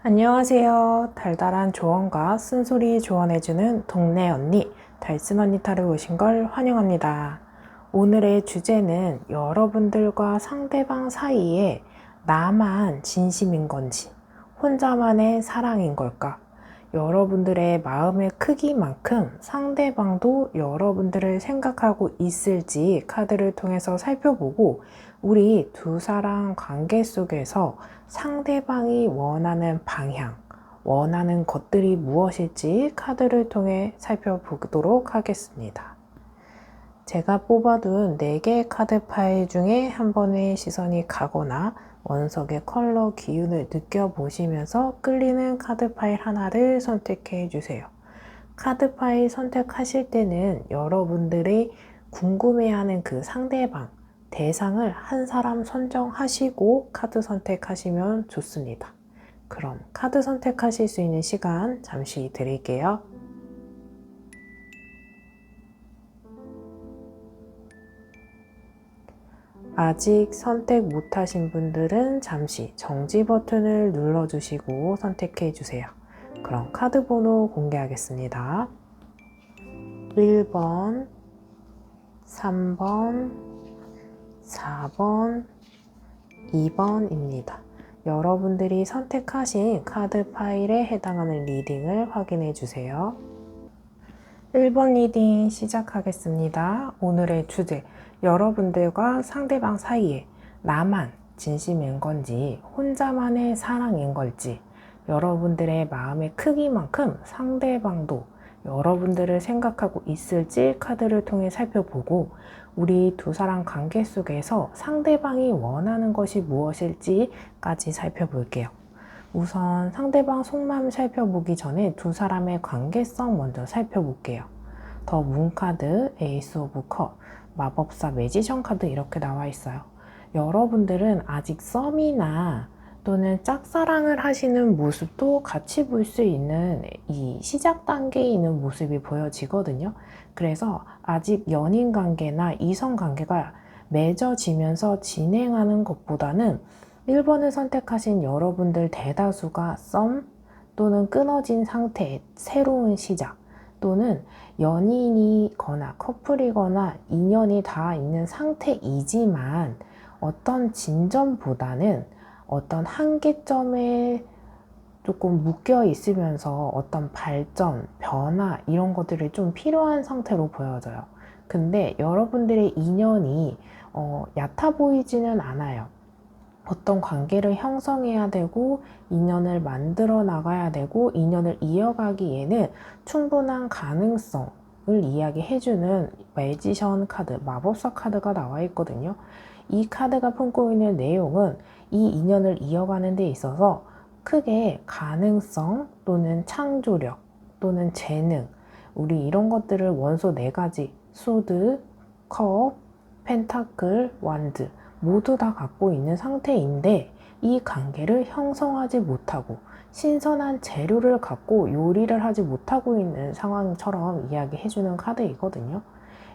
안녕하세요. 달달한 조언과 쓴소리 조언해주는 동네 언니, 달슨 언니타를 오신 걸 환영합니다. 오늘의 주제는 여러분들과 상대방 사이에 나만 진심인 건지, 혼자만의 사랑인 걸까? 여러분들의 마음의 크기만큼 상대방도 여러분들을 생각하고 있을지 카드를 통해서 살펴보고 우리 두 사람 관계 속에서 상대방이 원하는 방향, 원하는 것들이 무엇일지 카드를 통해 살펴보도록 하겠습니다. 제가 뽑아둔 4개의 카드 파일 중에 한 번의 시선이 가거나 원석의 컬러 기운을 느껴보시면서 끌리는 카드 파일 하나를 선택해 주세요. 카드 파일 선택하실 때는 여러분들이 궁금해하는 그 상대방, 대상을 한 사람 선정하시고 카드 선택하시면 좋습니다. 그럼 카드 선택하실 수 있는 시간 잠시 드릴게요. 아직 선택 못하신 분들은 잠시 정지 버튼을 눌러주시고 선택해 주세요. 그럼 카드 번호 공개하겠습니다. 1번, 3번, 4번, 2번입니다. 여러분들이 선택하신 카드 파일에 해당하는 리딩을 확인해 주세요. 1번 리딩 시작하겠습니다. 오늘의 주제, 여러분들과 상대방 사이에 나만 진심인 건지 혼자만의 사랑인 걸지 여러분들의 마음의 크기만큼 상대방도 여러분들을 생각하고 있을지 카드를 통해 살펴보고 우리 두 사람 관계 속에서 상대방이 원하는 것이 무엇일지까지 살펴볼게요. 우선 상대방 속마음 살펴보기 전에 두 사람의 관계성 먼저 살펴볼게요. 더 문카드, 에이스 오브 컵, 마법사 매지션 카드 이렇게 나와 있어요. 여러분들은 아직 썸이나 또는 짝사랑을 하시는 모습도 같이 볼 수 있는 이 시작 단계에 있는 모습이 보여지거든요. 그래서 아직 연인 관계나 이성 관계가 맺어지면서 진행하는 것보다는 1번을 선택하신 여러분들 대다수가 썸 또는 끊어진 상태의 새로운 시작 또는 연인이거나 커플이거나 인연이 다 있는 상태이지만 어떤 진전보다는 어떤 한계점에 조금 묶여 있으면서 어떤 발전, 변화 이런 것들이 좀 필요한 상태로 보여져요. 근데 여러분들의 인연이 얕아 보이지는 않아요. 어떤 관계를 형성해야 되고 인연을 만들어 나가야 되고 인연을 이어가기에는 충분한 가능성을 이야기해주는 매지션 카드, 마법사 카드가 나와 있거든요. 이 카드가 품고 있는 내용은 이 인연을 이어가는 데 있어서 크게 가능성 또는 창조력 또는 재능 우리 이런 것들을 원소 4가지 소드, 컵, 펜타클, 완드 모두 다 갖고 있는 상태인데 이 관계를 형성하지 못하고 신선한 재료를 갖고 요리를 하지 못하고 있는 상황처럼 이야기해주는 카드이거든요.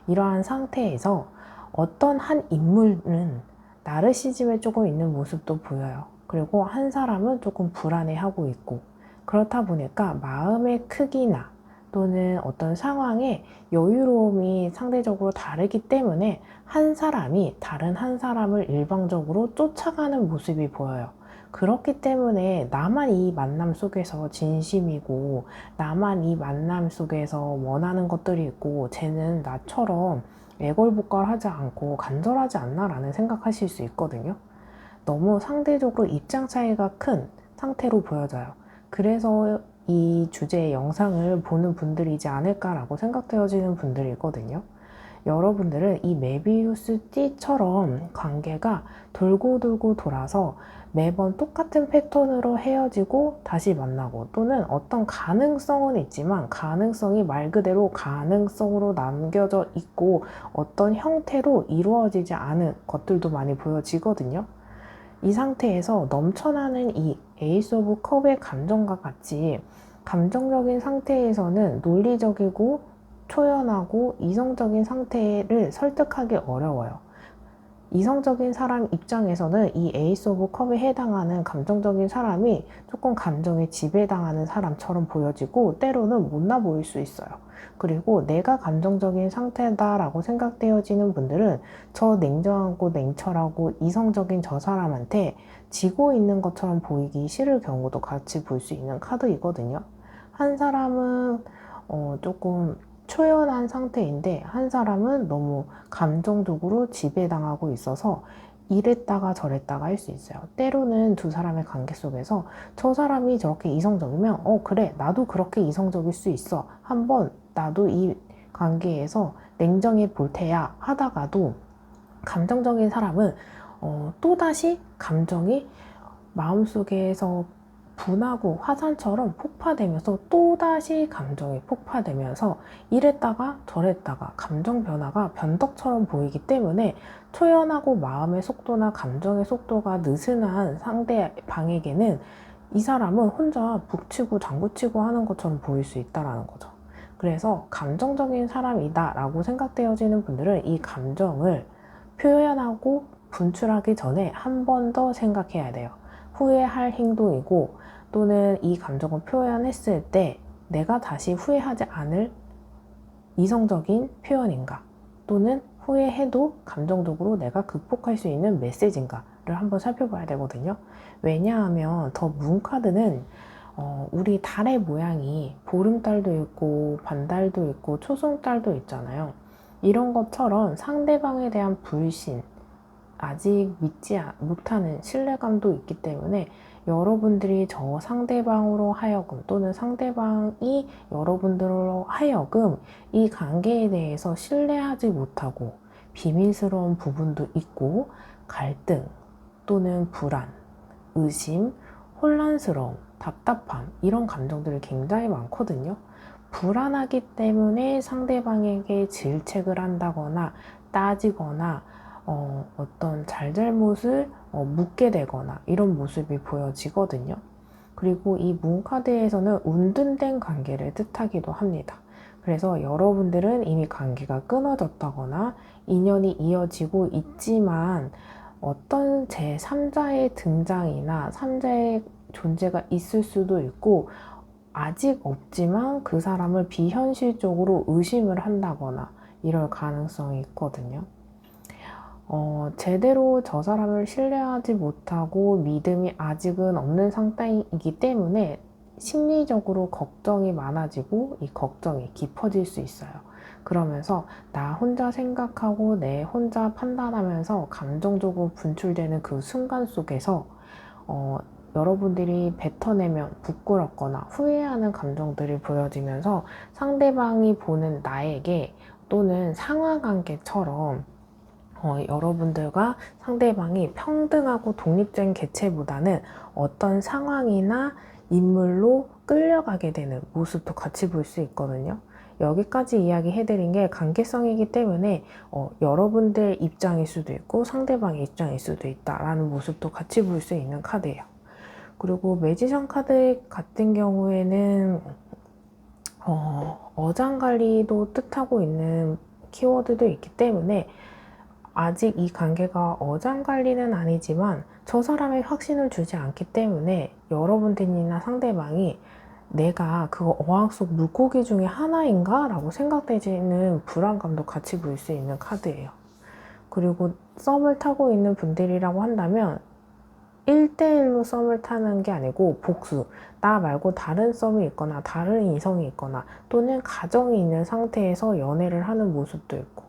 이러한 상태에서 어떤 한 인물은 나르시즘에 조금 있는 모습도 보여요. 그리고 한 사람은 조금 불안해하고 있고 그렇다 보니까 마음의 크기나 또는 어떤 상황에 여유로움이 상대적으로 다르기 때문에 한 사람이 다른 한 사람을 일방적으로 쫓아가는 모습이 보여요. 그렇기 때문에 나만 이 만남 속에서 진심이고 나만 이 만남 속에서 원하는 것들이 있고 쟤는 나처럼 애걸복걸하지 않고 간절하지 않나 라는 생각하실 수 있거든요. 너무 상대적으로 입장 차이가 큰 상태로 보여져요. 그래서 이 주제의 영상을 보는 분들이지 않을까라고 생각되어지는 분들이 있거든요. 여러분들은 이 메비우스 띠처럼 관계가 돌고 돌고 돌아서 매번 똑같은 패턴으로 헤어지고 다시 만나고 또는 어떤 가능성은 있지만 가능성이 말 그대로 가능성으로 남겨져 있고 어떤 형태로 이루어지지 않은 것들도 많이 보여지거든요. 이 상태에서 넘쳐나는 이 에이스 오브 컵의 감정과 같이 감정적인 상태에서는 논리적이고 초연하고 이성적인 상태를 설득하기 어려워요. 이성적인 사람 입장에서는 이 에이스 오브 컵에 해당하는 감정적인 사람이 조금 감정에 지배당하는 사람처럼 보여지고 때로는 못나 보일 수 있어요. 그리고 내가 감정적인 상태다라고 생각되어지는 분들은 저 냉정하고 냉철하고 이성적인 저 사람한테 지고 있는 것처럼 보이기 싫을 경우도 같이 볼 수 있는 카드이거든요. 한 사람은 조금 초연한 상태인데 한 사람은 너무 감정적으로 지배당하고 있어서 이랬다가 저랬다가 할 수 있어요. 때로는 두 사람의 관계 속에서 저 사람이 저렇게 이성적이면 그래 나도 그렇게 이성적일 수 있어. 한번 나도 이 관계에서 냉정해 볼 테야 하다가도 감정적인 사람은 또다시 감정이 마음속에서 분하고 화산처럼 폭파되면서 또다시 감정이 폭파되면서 이랬다가 저랬다가 감정 변화가 변덕처럼 보이기 때문에 초연하고 마음의 속도나 감정의 속도가 느슨한 상대방에게는 이 사람은 혼자 북치고 장구치고 하는 것처럼 보일 수 있다는 거죠. 그래서 감정적인 사람이다 라고 생각되어지는 분들은 이 감정을 표현하고 분출하기 전에 한 번 더 생각해야 돼요. 후회할 행동이고 또는 이 감정을 표현했을 때 내가 다시 후회하지 않을 이성적인 표현인가 또는 후회해도 감정적으로 내가 극복할 수 있는 메시지인가를 한번 살펴봐야 되거든요. 왜냐하면 더 문카드는 우리 달의 모양이 보름달도 있고 반달도 있고 초승달도 있잖아요. 이런 것처럼 상대방에 대한 불신, 아직 믿지 못하는 신뢰감도 있기 때문에 여러분들이 저 상대방으로 하여금 또는 상대방이 여러분들로 하여금 이 관계에 대해서 신뢰하지 못하고 비밀스러운 부분도 있고 갈등 또는 불안, 의심, 혼란스러움, 답답함 이런 감정들이 굉장히 많거든요. 불안하기 때문에 상대방에게 질책을 한다거나 따지거나 어떤 잘잘못을 묻게 되거나 이런 모습이 보여지거든요. 그리고 이 문카드에서는 운둔된 관계를 뜻하기도 합니다. 그래서 여러분들은 이미 관계가 끊어졌다거나 인연이 이어지고 있지만 어떤 제3자의 등장이나 3자의 존재가 있을 수도 있고 아직 없지만 그 사람을 비현실적으로 의심을 한다거나 이럴 가능성이 있거든요. 제대로 저 사람을 신뢰하지 못하고 믿음이 아직은 없는 상태이기 때문에 심리적으로 걱정이 많아지고 이 걱정이 깊어질 수 있어요. 그러면서 나 혼자 생각하고 내 혼자 판단하면서 감정적으로 분출되는 그 순간 속에서 여러분들이 뱉어내면 부끄럽거나 후회하는 감정들이 보여지면서 상대방이 보는 나에게 또는 상하관계처럼 여러분들과 상대방이 평등하고 독립된 개체보다는 어떤 상황이나 인물로 끌려가게 되는 모습도 같이 볼 수 있거든요. 여기까지 이야기해드린 게 관계성이기 때문에 여러분들 입장일 수도 있고 상대방의 입장일 수도 있다라는 모습도 같이 볼 수 있는 카드예요. 그리고 매지션 카드 같은 경우에는 어장관리도 뜻하고 있는 키워드도 있기 때문에 아직 이 관계가 어장관리는 아니지만 저 사람의 확신을 주지 않기 때문에 여러분들이나 상대방이 내가 그거 어항 속 물고기 중에 하나인가? 라고 생각되지는 불안감도 같이 볼 수 있는 카드예요. 그리고 썸을 타고 있는 분들이라고 한다면 1대1로 썸을 타는 게 아니고 복수, 나 말고 다른 썸이 있거나 다른 이성이 있거나 또는 가정이 있는 상태에서 연애를 하는 모습도 있고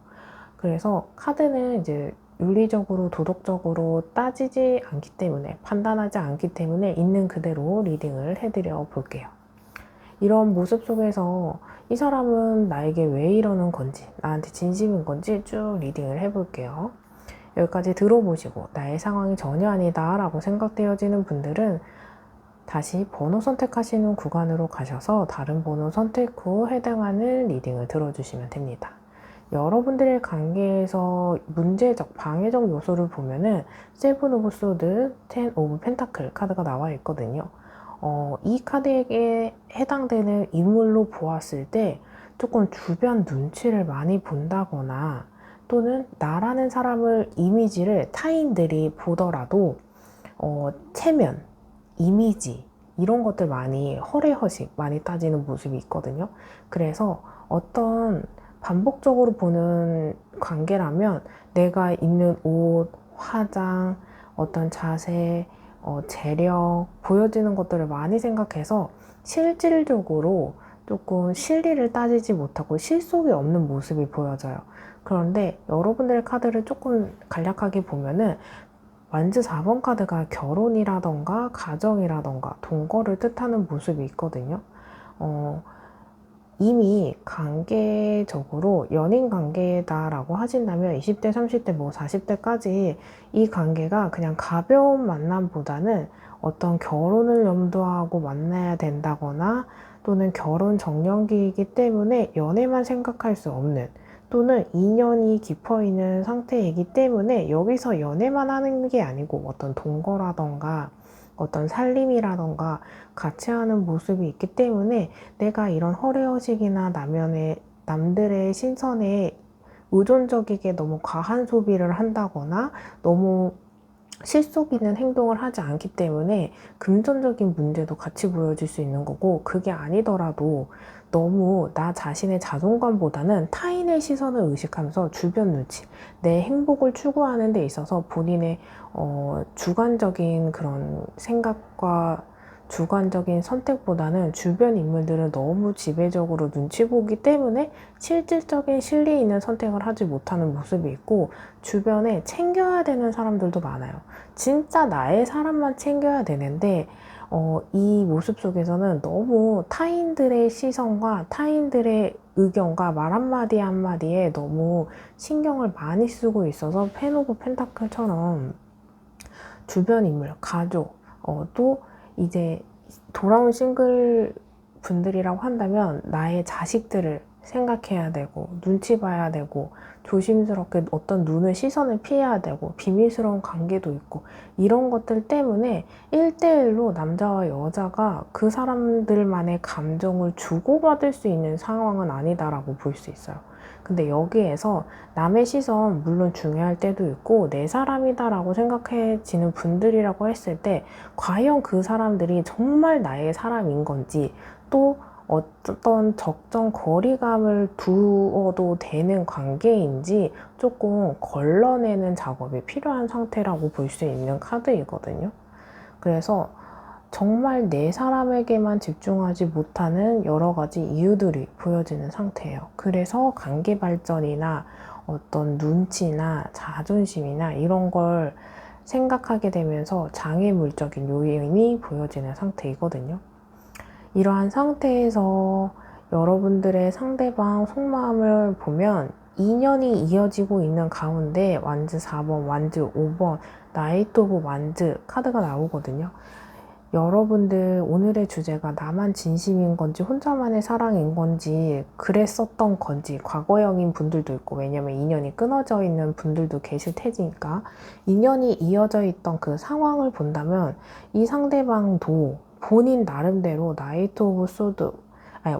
그래서 카드는 이제 윤리적으로 도덕적으로 따지지 않기 때문에 판단하지 않기 때문에 있는 그대로 리딩을 해드려 볼게요. 이런 모습 속에서 이 사람은 나에게 왜 이러는 건지 나한테 진심인 건지 쭉 리딩을 해볼게요. 여기까지 들어보시고 나의 상황이 전혀 아니다 라고 생각되어지는 분들은 다시 번호 선택하시는 구간으로 가셔서 다른 번호 선택 후 해당하는 리딩을 들어주시면 됩니다. 여러분들의 관계에서 문제적, 방해적 요소를 보면은 세븐 오브 소드, 텐 오브 펜타클 카드가 나와 있거든요. 이 카드에게 해당되는 인물로 보았을 때 조금 주변 눈치를 많이 본다거나 또는 나라는 사람을 이미지를 타인들이 보더라도 체면, 이미지 이런 것들 많이 허례허식 많이 따지는 모습이 있거든요. 그래서 어떤 반복적으로 보는 관계라면 내가 입는 옷, 화장, 어떤 자세, 재력, 보여지는 것들을 많이 생각해서 실질적으로 조금 실리를 따지지 못하고 실속이 없는 모습이 보여져요. 그런데 여러분들의 카드를 조금 간략하게 보면은 완즈 4번 카드가 결혼이라던가 가정이라던가 동거를 뜻하는 모습이 있거든요. 이미 관계적으로 연인 관계다라고 하신다면 20대, 30대, 뭐 40대까지 이 관계가 그냥 가벼운 만남보다는 어떤 결혼을 염두하고 만나야 된다거나 또는 결혼 정년기이기 때문에 연애만 생각할 수 없는 또는 인연이 깊어 있는 상태이기 때문에 여기서 연애만 하는 게 아니고 어떤 동거라던가 어떤 살림이라던가 같이 하는 모습이 있기 때문에 내가 이런 허례허식이나 남들의 신선에 의존적이게 너무 과한 소비를 한다거나 너무 실속 있는 행동을 하지 않기 때문에 금전적인 문제도 같이 보여질 수 있는 거고, 그게 아니더라도 너무 나 자신의 자존감보다는 타인의 시선을 의식하면서 주변 눈치, 내 행복을 추구하는 데 있어서 본인의 주관적인 그런 생각과 주관적인 선택보다는 주변 인물들을 너무 지배적으로 눈치 보기 때문에 실질적인 실리 있는 선택을 하지 못하는 모습이 있고, 주변에 챙겨야 되는 사람들도 많아요. 진짜 나의 사람만 챙겨야 되는데 이 모습 속에서는 너무 타인들의 시선과 타인들의 의견과 말 한마디 한마디에 너무 신경을 많이 쓰고 있어서 펜 오브 펜타클처럼 주변 인물, 가족, 또 이제 돌아온 싱글 분들이라고 한다면 나의 자식들을 생각해야 되고 눈치 봐야 되고 조심스럽게 어떤 눈을 시선을 피해야 되고 비밀스러운 관계도 있고 이런 것들 때문에 1대1로 남자와 여자가 그 사람들만의 감정을 주고받을 수 있는 상황은 아니다라고 볼 수 있어요. 근데 여기에서 남의 시선 물론 중요할 때도 있고 내 사람이다라고 생각해지는 분들이라고 했을 때 과연 그 사람들이 정말 나의 사람인 건지, 또 어떤 적정 거리감을 두어도 되는 관계인지 조금 걸러내는 작업이 필요한 상태라고 볼 수 있는 카드이거든요. 그래서 정말 내 사람에게만 집중하지 못하는 여러 가지 이유들이 보여지는 상태예요. 그래서 관계 발전이나 어떤 눈치나 자존심이나 이런 걸 생각하게 되면서 장애물적인 요인이 보여지는 상태이거든요. 이러한 상태에서 여러분들의 상대방 속마음을 보면 인연이 이어지고 있는 가운데 완즈 4번, 완즈 5번, 나이트 오브 완즈 카드가 나오거든요. 여러분들 오늘의 주제가 나만 진심인 건지 혼자만의 사랑인 건지 그랬었던 건지 과거형인 분들도 있고, 왜냐면 인연이 끊어져 있는 분들도 계실 테니까 인연이 이어져 있던 그 상황을 본다면 이 상대방도 본인 나름대로 나이트 오브 소드,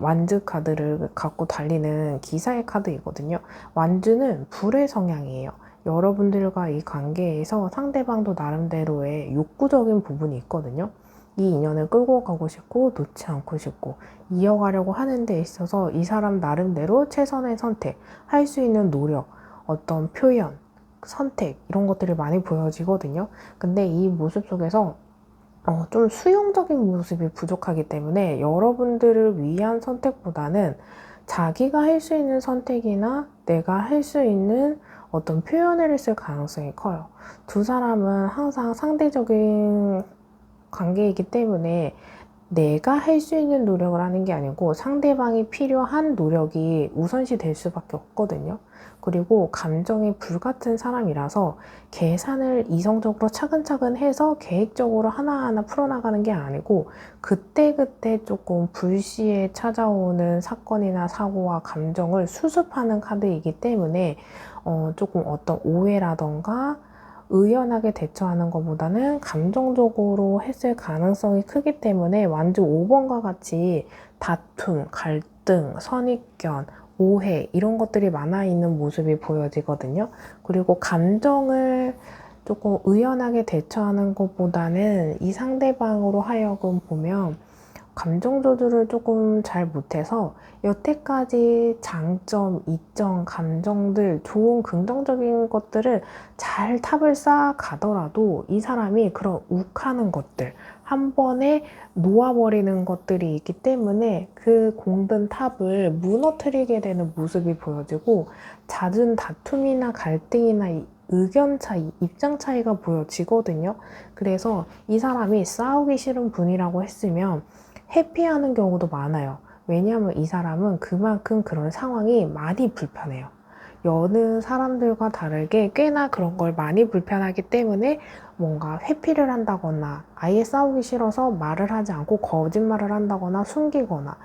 완즈 카드를 갖고 달리는 기사의 카드이거든요. 완즈는 불의 성향이에요. 여러분들과 이 관계에서 상대방도 나름대로의 욕구적인 부분이 있거든요. 이 인연을 끌고 가고 싶고 놓지 않고 싶고 이어가려고 하는 데 있어서 이 사람 나름대로 최선의 선택, 할 수 있는 노력, 어떤 표현, 선택 이런 것들이 많이 보여지거든요. 근데 이 모습 속에서 좀 수용적인 모습이 부족하기 때문에 여러분들을 위한 선택보다는 자기가 할 수 있는 선택이나 내가 할 수 있는 어떤 표현을 했을 가능성이 커요. 두 사람은 항상 상대적인 관계이기 때문에 내가 할 수 있는 노력을 하는 게 아니고 상대방이 필요한 노력이 우선시 될 수밖에 없거든요. 그리고 감정이 불같은 사람이라서 계산을 이성적으로 차근차근 해서 계획적으로 하나하나 풀어나가는 게 아니고 그때그때 조금 불시에 찾아오는 사건이나 사고와 감정을 수습하는 카드이기 때문에 조금 어떤 오해라던가 의연하게 대처하는 것보다는 감정적으로 했을 가능성이 크기 때문에 완전 5번과 같이 다툼, 갈등, 선입견, 오해 이런 것들이 많아 있는 모습이 보여지거든요. 그리고 감정을 조금 의연하게 대처하는 것보다는 이 상대방으로 하여금 보면 감정 조절을 조금 잘 못해서 여태까지 장점, 이점, 감정들, 좋은 긍정적인 것들을 잘 탑을 쌓아가더라도 이 사람이 그런 욱하는 것들, 한 번에 놓아버리는 것들이 있기 때문에 그 공든 탑을 무너뜨리게 되는 모습이 보여지고 잦은 다툼이나 갈등이나 의견 차이, 입장 차이가 보여지거든요. 그래서 이 사람이 싸우기 싫은 분이라고 했으면 회피하는 경우도 많아요. 왜냐하면 이 사람은 그만큼 그런 상황이 많이 불편해요. 여느 사람들과 다르게 꽤나 그런 걸 많이 불편하기 때문에 뭔가 회피를 한다거나 아예 싸우기 싫어서 말을 하지 않고 거짓말을 한다거나 숨기거나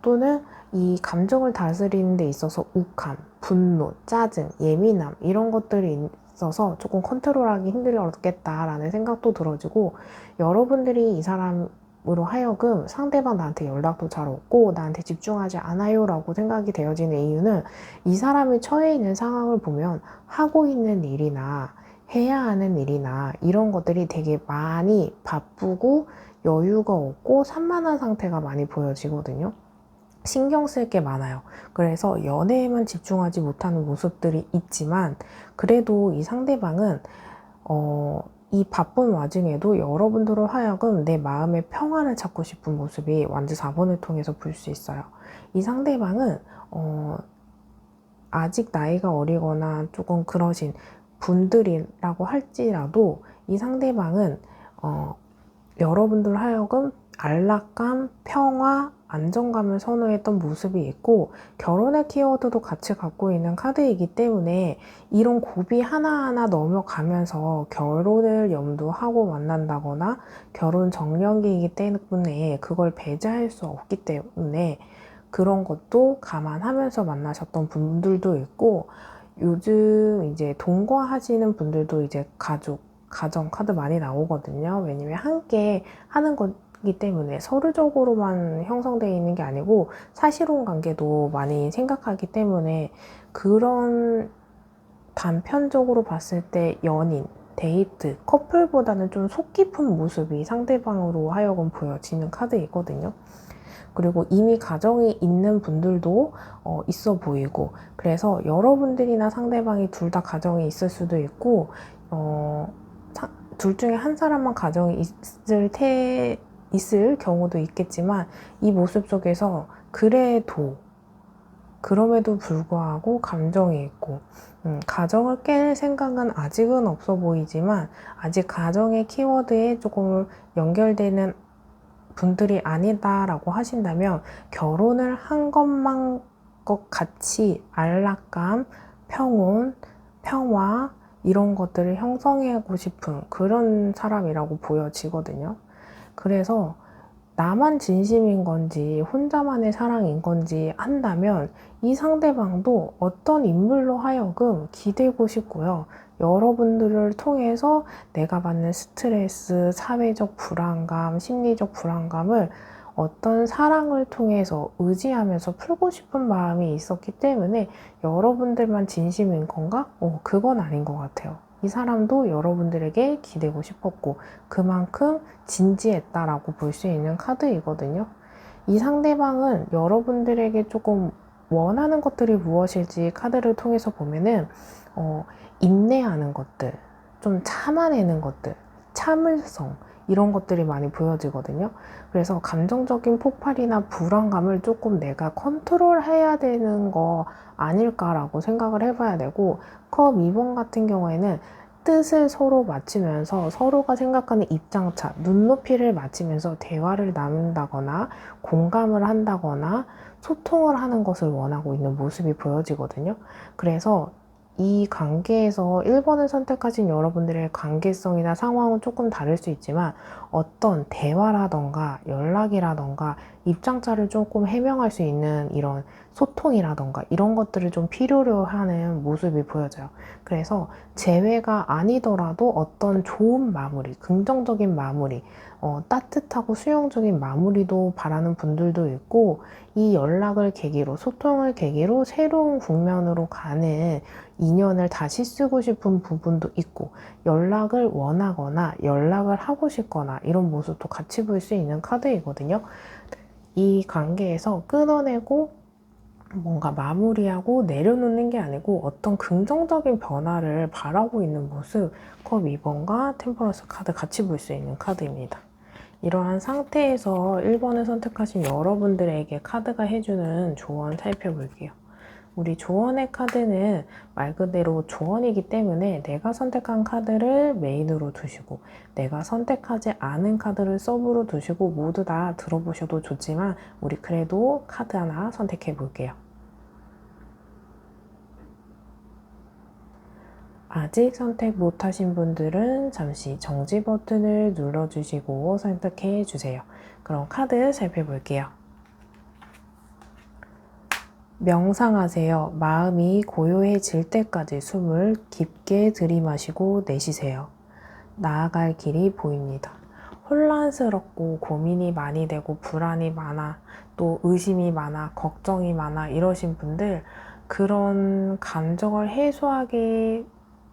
또는 이 감정을 다스리는 데 있어서 욱함, 분노, 짜증, 예민함 이런 것들이 있어서 조금 컨트롤하기 힘들겠다라는 생각도 들어지고 여러분들이 이 사람으로 하여금 상대방 나한테 연락도 잘 없고 나한테 집중하지 않아요 라고 생각이 되어지는 이유는 이 사람이 처해 있는 상황을 보면 하고 있는 일이나 해야 하는 일이나 이런 것들이 되게 많이 바쁘고 여유가 없고 산만한 상태가 많이 보여지거든요. 신경 쓸 게 많아요. 그래서 연애에만 집중하지 못하는 모습들이 있지만 그래도 이 상대방은 이 바쁜 와중에도 여러분들을 하여금 내 마음의 평화를 찾고 싶은 모습이 완주 4번을 통해서 볼 수 있어요. 이 상대방은 아직 나이가 어리거나 조금 그러신 분들이라고 할지라도 이 상대방은 여러분들 하여금 안락감, 평화, 안정감을 선호했던 모습이 있고 결혼의 키워드도 같이 갖고 있는 카드이기 때문에 이런 고비 하나하나 넘어가면서 결혼을 염두하고 만난다거나 결혼 정년기이기 때문에 그걸 배제할 수 없기 때문에 그런 것도 감안하면서 만나셨던 분들도 있고 요즘 이제 동거하시는 분들도 이제 가정 카드 많이 나오거든요. 왜냐면 함께 하는 거기 때문에 서류적으로만 형성되어 있는 게 아니고 사실혼 관계도 많이 생각하기 때문에 그런 단편적으로 봤을 때 연인, 데이트, 커플보다는 좀 속 깊은 모습이 상대방으로 하여금 보여지는 카드이거든요. 그리고 이미 가정이 있는 분들도 있어 보이고 그래서 여러분들이나 상대방이 둘 다 가정이 있을 수도 있고 둘 중에 한 사람만 가정이 있을 경우도 있겠지만 이 모습 속에서 그럼에도 불구하고 감정이 있고 가정을 깰 생각은 아직은 없어 보이지만 아직 가정의 키워드에 조금 연결되는 분들이 아니다라고 하신다면 결혼을 한 것만 것 같이 안락감, 평온, 평화 이런 것들을 형성하고 싶은 그런 사람이라고 보여지거든요. 그래서 나만 진심인 건지 혼자만의 사랑인 건지 한다면 이 상대방도 어떤 인물로 하여금 기대고 싶고요. 여러분들을 통해서 내가 받는 스트레스, 사회적 불안감, 심리적 불안감을 어떤 사랑을 통해서 의지하면서 풀고 싶은 마음이 있었기 때문에 여러분들만 진심인 건가? 그건 아닌 것 같아요. 이 사람도 여러분들에게 기대고 싶었고 그만큼 진지했다라고 볼 수 있는 카드이거든요. 이 상대방은 여러분들에게 조금 원하는 것들이 무엇일지 카드를 통해서 보면은 인내하는 것들, 좀 참아내는 것들, 참을성 이런 것들이 많이 보여지거든요. 그래서 감정적인 폭발이나 불안감을 조금 내가 컨트롤해야 되는 거 아닐까라고 생각을 해봐야 되고 컵 2번 같은 경우에는 뜻을 서로 맞추면서 서로가 생각하는 입장차, 눈높이를 맞추면서 대화를 나눈다거나 공감을 한다거나 소통을 하는 것을 원하고 있는 모습이 보여지거든요. 그래서 이 관계에서 1번을 선택하신 여러분들의 관계성이나 상황은 조금 다를 수 있지만 어떤 대화라던가 연락이라던가 입장차를 조금 해명할 수 있는 이런 소통이라던가 이런 것들을 좀 필요로 하는 모습이 보여져요. 그래서 재회가 아니더라도 어떤 좋은 마무리, 긍정적인 마무리, 따뜻하고 수용적인 마무리도 바라는 분들도 있고, 이 연락을 계기로, 소통을 계기로 새로운 국면으로 가는 인연을 다시 쓰고 싶은 부분도 있고, 연락을 원하거나 연락을 하고 싶거나 이런 모습도 같이 볼 수 있는 카드이거든요. 이 관계에서 끊어내고 뭔가 마무리하고 내려놓는 게 아니고 어떤 긍정적인 변화를 바라고 있는 모습, 컵 2번과 템퍼런스 카드 같이 볼 수 있는 카드입니다. 이러한 상태에서 1번을 선택하신 여러분들에게 카드가 해주는 조언 살펴볼게요. 우리 조언의 카드는 말 그대로 조언이기 때문에 내가 선택한 카드를 메인으로 두시고 내가 선택하지 않은 카드를 서브로 두시고 모두 다 들어보셔도 좋지만 우리 그래도 카드 하나 선택해 볼게요. 아직 선택 못하신 분들은 잠시 정지 버튼을 눌러주시고 선택해 주세요. 그럼 카드 살펴볼게요. 명상하세요. 마음이 고요해질 때까지 숨을 깊게 들이마시고 내쉬세요. 나아갈 길이 보입니다. 혼란스럽고 고민이 많이 되고 불안이 많아, 또 의심이 많아, 걱정이 많아 이러신 분들, 그런 감정을 해소하기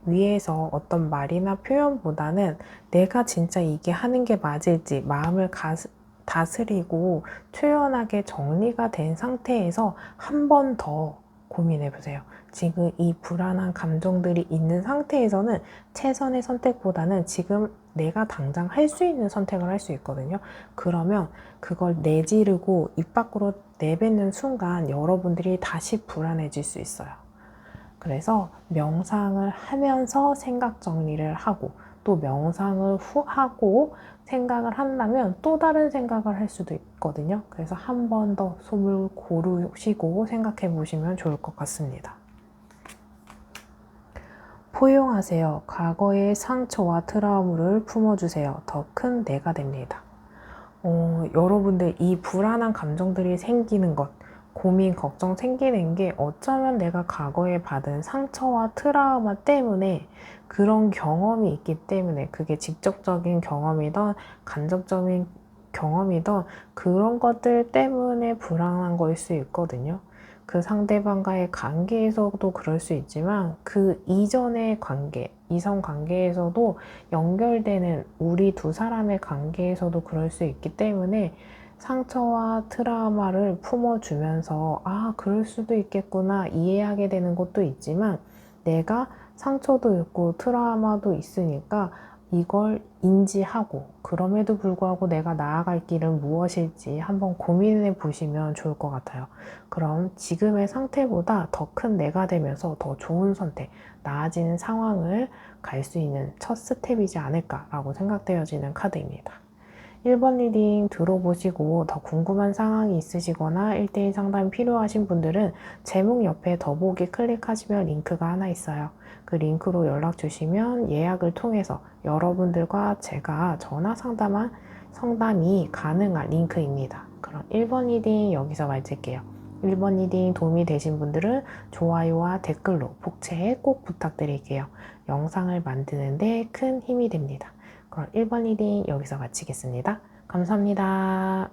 위해서 어떤 말이나 표현보다는 내가 진짜 이게 하는 게 맞을지 마음을 다스리고 초연하게 정리가 된 상태에서 한 번 더 고민해 보세요. 지금 이 불안한 감정들이 있는 상태에서는 최선의 선택보다는 지금 내가 당장 할 수 있는 선택을 할 수 있거든요. 그러면 그걸 내지르고 입 밖으로 내뱉는 순간 여러분들이 다시 불안해질 수 있어요. 그래서 명상을 하면서 생각 정리를 하고 또 명상을 하고 생각을 한다면 또 다른 생각을 할 수도 있거든요. 그래서 한 번 더 숨을 고르시고 생각해 보시면 좋을 것 같습니다. 포용하세요. 과거의 상처와 트라우마를 품어주세요. 더 큰 내가 됩니다. 여러분들 이 불안한 감정들이 생기는 것, 고민, 걱정 생기는 게 어쩌면 내가 과거에 받은 상처와 트라우마 때문에 그런 경험이 있기 때문에 그게 직접적인 경험이든 간접적인 경험이든 그런 것들 때문에 불안한 거일 수 있거든요. 그 상대방과의 관계에서도 그럴 수 있지만 그 이전의 관계, 이성 관계에서도 연결되는 우리 두 사람의 관계에서도 그럴 수 있기 때문에 상처와 트라우마를 품어주면서 아, 그럴 수도 있겠구나 이해하게 되는 것도 있지만 내가 상처도 있고 트라우마도 있으니까 이걸 인지하고 그럼에도 불구하고 내가 나아갈 길은 무엇일지 한번 고민해 보시면 좋을 것 같아요. 그럼 지금의 상태보다 더 큰 내가 되면서 더 좋은 선택, 나아지는 상황을 갈 수 있는 첫 스텝이지 않을까라고 생각되어지는 카드입니다. 1번 리딩 들어보시고 더 궁금한 상황이 있으시거나 1대1 상담 필요하신 분들은 제목 옆에 더보기 클릭하시면 링크가 하나 있어요. 그 링크로 연락 주시면 예약을 통해서 여러분들과 제가 전화 상담이 가능한 링크입니다. 그럼 1번 리딩 여기서 마칠게요. 1번 리딩 도움이 되신 분들은 좋아요와 댓글로 복채 꼭 부탁드릴게요. 영상을 만드는데 큰 힘이 됩니다. 그럼 1번 리딩 여기서 마치겠습니다. 감사합니다.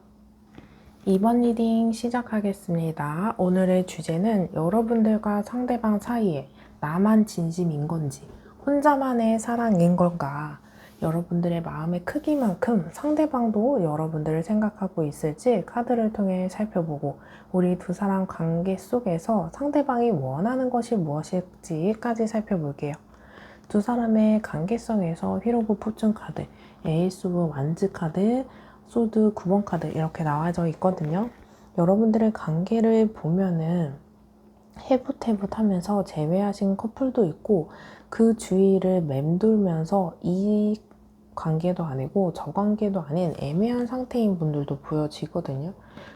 2번 리딩 시작하겠습니다. 오늘의 주제는 여러분들과 상대방 사이에 나만 진심인 건지 혼자만의 사랑인 건가, 여러분들의 마음의 크기만큼 상대방도 여러분들을 생각하고 있을지 카드를 통해 살펴보고 우리 두 사람 관계 속에서 상대방이 원하는 것이 무엇일지까지 살펴볼게요. 두 사람의 관계성에서 휠 오브 포춘 카드, 에이스 오브 완즈 카드, 소드 9번 카드 이렇게 나와져 있거든요. 여러분들의 관계를 보면은 해붓해붓하면서 재회하신 커플도 있고 그 주위를 맴돌면서 이 관계도 아니고 저 관계도 아닌 애매한 상태인 분들도 보여지거든요.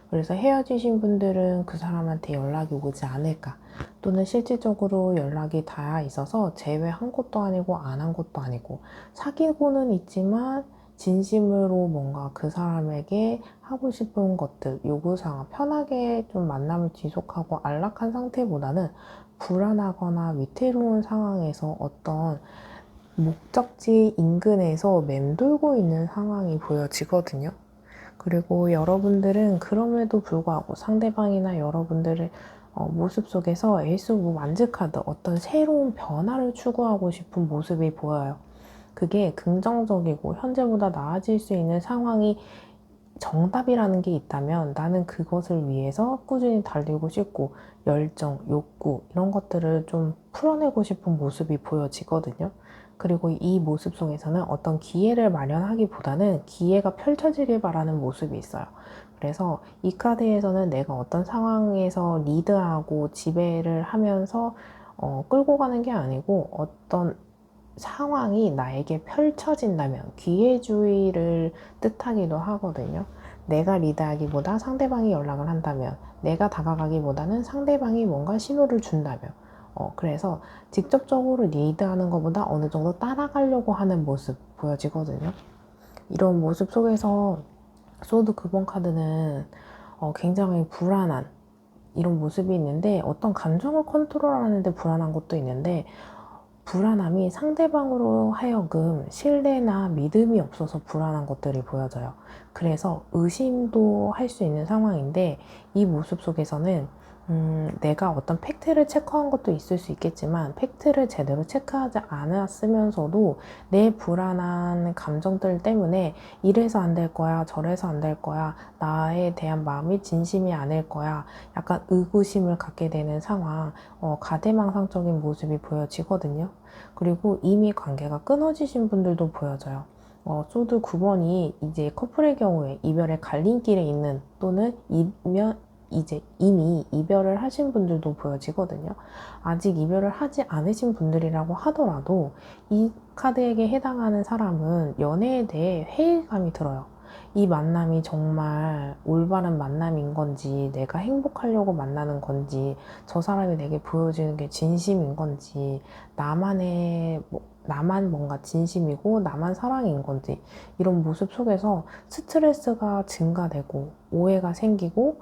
그래서 헤어지신 분들은 그 사람한테 연락이 오지 않을까, 또는 실질적으로 연락이 닿아 있어서 재회한 것도 아니고 안 한 것도 아니고 사귀고는 있지만 진심으로 뭔가 그 사람에게 하고 싶은 것들, 요구사항, 편하게 좀 만남을 지속하고 안락한 상태보다는 불안하거나 위태로운 상황에서 어떤 목적지 인근에서 맴돌고 있는 상황이 보여지거든요. 그리고 여러분들은 그럼에도 불구하고 상대방이나 여러분들의 모습 속에서 에이스 오브 완즈 카드, 어떤 새로운 변화를 추구하고 싶은 모습이 보여요. 그게 긍정적이고 현재보다 나아질 수 있는 상황이 정답이라는 게 있다면 나는 그것을 위해서 꾸준히 달리고 싶고 열정, 욕구 이런 것들을 좀 풀어내고 싶은 모습이 보여지거든요. 그리고 이 모습 속에서는 어떤 기회를 마련하기보다는 기회가 펼쳐지길 바라는 모습이 있어요. 그래서 이 카드에서는 내가 어떤 상황에서 리드하고 지배를 하면서 끌고 가는 게 아니고 어떤 상황이 나에게 펼쳐진다면 기회주의를 뜻하기도 하거든요. 내가 리드하기보다 상대방이 연락을 한다면, 내가 다가가기보다는 상대방이 뭔가 신호를 준다면, 그래서 직접적으로 리드하는 것보다 어느 정도 따라가려고 하는 모습 보여지거든요. 이런 모습 속에서 소드 9번 카드는 굉장히 불안한 이런 모습이 있는데, 어떤 감정을 컨트롤하는데 불안한 것도 있는데, 불안함이 상대방으로 하여금 신뢰나 믿음이 없어서 불안한 것들이 보여져요. 그래서 의심도 할 수 있는 상황인데, 이 모습 속에서는 내가 어떤 팩트를 체크한 것도 있을 수 있겠지만 팩트를 제대로 체크하지 않았으면서도 내 불안한 감정들 때문에 이래서 안 될 거야, 저래서 안 될 거야, 나에 대한 마음이 진심이 아닐 거야, 약간 의구심을 갖게 되는 상황, 가대망상적인 모습이 보여지거든요. 그리고 이미 관계가 끊어지신 분들도 보여져요. 소드 9번이 이제 커플의 경우에 이별의 갈림길에 있는 또는 이미 이별을 하신 분들도 보여지거든요. 아직 이별을 하지 않으신 분들이라고 하더라도 이 카드에게 해당하는 사람은 연애에 대해 회의감이 들어요. 이 만남이 정말 올바른 만남인 건지, 내가 행복하려고 만나는 건지, 저 사람이 내게 보여주는 게 진심인 건지, 나만 뭔가 진심이고 나만 사랑인 건지, 이런 모습 속에서 스트레스가 증가되고 오해가 생기고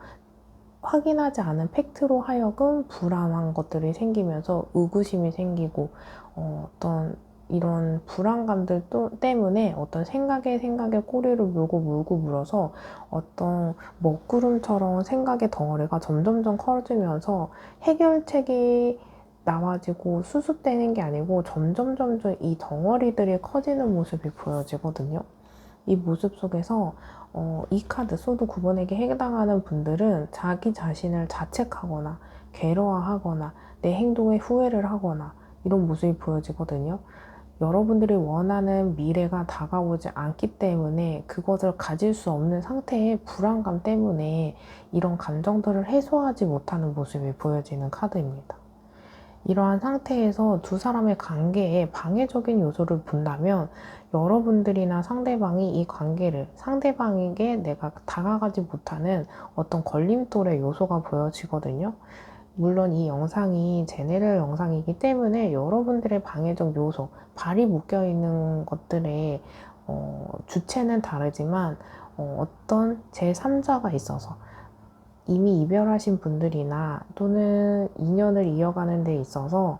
확인하지 않은 팩트로 하여금 불안한 것들이 생기면서 의구심이 생기고 어떤 이런 불안감들 때문에 어떤 생각에 꼬리를 물고 물어서 어떤 먹구름처럼 생각의 덩어리가 점점점 커지면서 해결책이 나와지고 수습되는 게 아니고 점점 이 덩어리들이 커지는 모습이 보여지거든요. 이 모습 속에서 이 카드 소드 9번에게 해당하는 분들은 자기 자신을 자책하거나 괴로워하거나 내 행동에 후회를 하거나 이런 모습이 보여지거든요. 여러분들이 원하는 미래가 다가오지 않기 때문에 그것을 가질 수 없는 상태의 불안감 때문에 이런 감정들을 해소하지 못하는 모습이 보여지는 카드입니다. 이러한 상태에서 두 사람의 관계에 방해적인 요소를 본다면 여러분들이나 상대방이 이 관계를 상대방에게 내가 다가가지 못하는 어떤 걸림돌의 요소가 보여지거든요. 물론 이 영상이 제네럴 영상이기 때문에 여러분들의 방해적 요소, 발이 묶여있는 것들의 주체는 다르지만 어떤 제3자가 있어서 이미 이별하신 분들이나 또는 인연을 이어가는 데 있어서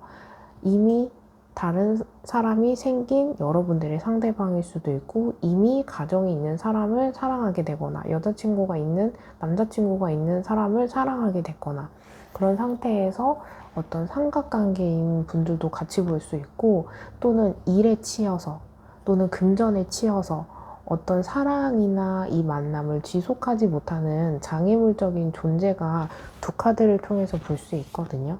이미 다른 사람이 생긴 여러분들의 상대방일 수도 있고 이미 가정이 있는 사람을 사랑하게 되거나 여자친구가 있는 남자친구가 있는 사람을 사랑하게 됐거나 그런 상태에서 어떤 삼각관계인 분들도 같이 볼 수 있고 또는 일에 치여서 또는 금전에 치여서 어떤 사랑이나 이 만남을 지속하지 못하는 장애물적인 존재가 두 카드를 통해서 볼 수 있거든요.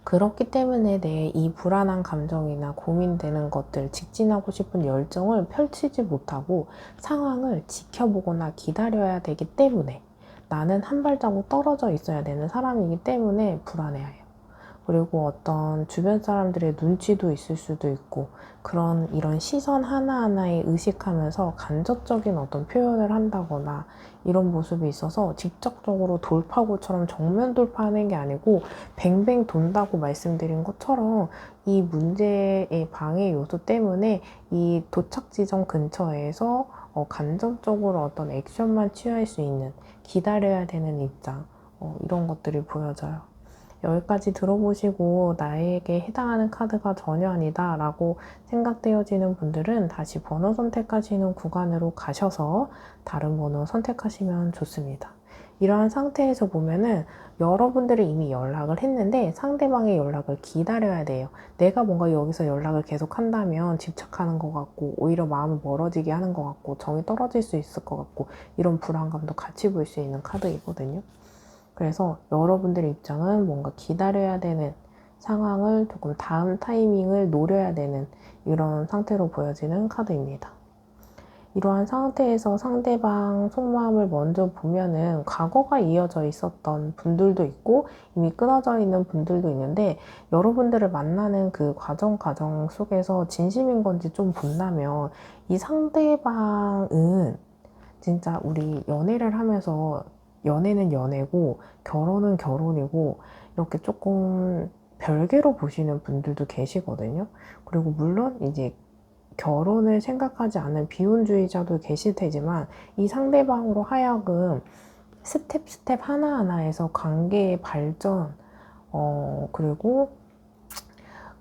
그렇기 때문에 내 이 불안한 감정이나 고민되는 것들, 직진하고 싶은 열정을 펼치지 못하고 상황을 지켜보거나 기다려야 되기 때문에 나는 한 발자국 떨어져 있어야 되는 사람이기 때문에 불안해해요. 그리고 어떤 주변 사람들의 눈치도 있을 수도 있고 이런 시선 하나하나에 의식하면서 간접적인 어떤 표현을 한다거나 이런 모습이 있어서 직접적으로 돌파구처럼 정면 돌파하는 게 아니고 뱅뱅 돈다고 말씀드린 것처럼 이 문제의 방해 요소 때문에 이 도착 지점 근처에서 간접적으로 어떤 액션만 취할 수 있는 기다려야 되는 입장 이런 것들이 보여져요. 여기까지 들어보시고 나에게 해당하는 카드가 전혀 아니다 라고 생각되어지는 분들은 다시 번호 선택하시는 구간으로 가셔서 다른 번호 선택하시면 좋습니다. 이러한 상태에서 보면은 여러분들이 이미 연락을 했는데 상대방의 연락을 기다려야 돼요. 내가 뭔가 여기서 연락을 계속 한다면 집착하는 것 같고 오히려 마음을 멀어지게 하는 것 같고 정이 떨어질 수 있을 것 같고 이런 불안감도 같이 볼 수 있는 카드이거든요. 그래서 여러분들의 입장은 뭔가 기다려야 되는 상황을 조금 다음 타이밍을 노려야 되는 이런 상태로 보여지는 카드입니다. 이러한 상태에서 상대방 속마음을 먼저 보면은 과거가 이어져 있었던 분들도 있고 이미 끊어져 있는 분들도 있는데 여러분들을 만나는 그 과정 속에서 진심인 건지 좀 본다면 이 상대방은 진짜 우리 연애를 하면서 연애는 연애고 결혼은 결혼이고 이렇게 조금 별개로 보시는 분들도 계시거든요. 그리고 물론 이제 결혼을 생각하지 않는 비혼주의자도 계실 테지만 이 상대방으로 하여금 스텝 하나하나에서 관계의 발전 그리고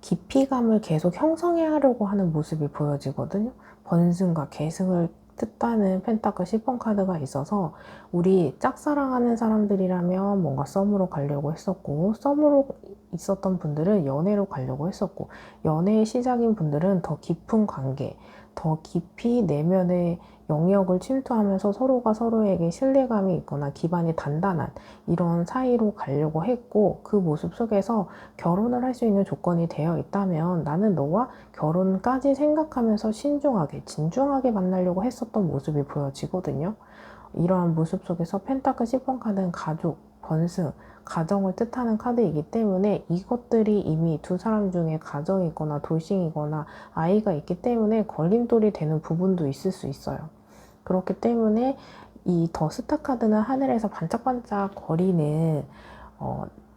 깊이감을 계속 형성해 하려고 하는 모습이 보여지거든요. 번승과 계승을 뜻하는 펜타클 10번 카드가 있어서 우리 짝사랑하는 사람들이라면 뭔가 썸으로 가려고 했었고 썸으로 있었던 분들은 연애로 가려고 했었고 연애의 시작인 분들은 더 깊은 관계, 더 깊이 내면의 영역을 침투하면서 서로가 서로에게 신뢰감이 있거나 기반이 단단한 이런 사이로 가려고 했고 그 모습 속에서 결혼을 할 수 있는 조건이 되어 있다면 나는 너와 결혼까지 생각하면서 신중하게 진중하게 만나려고 했었던 모습이 보여지거든요. 이러한 모습 속에서 펜타클 10번 카드는 가족, 번승, 가정을 뜻하는 카드이기 때문에 이것들이 이미 두 사람 중에 가정이 있거나 돌싱이거나 아이가 있기 때문에 걸림돌이 되는 부분도 있을 수 있어요. 그렇기 때문에 이 더 스타 카드는 하늘에서 반짝반짝 거리는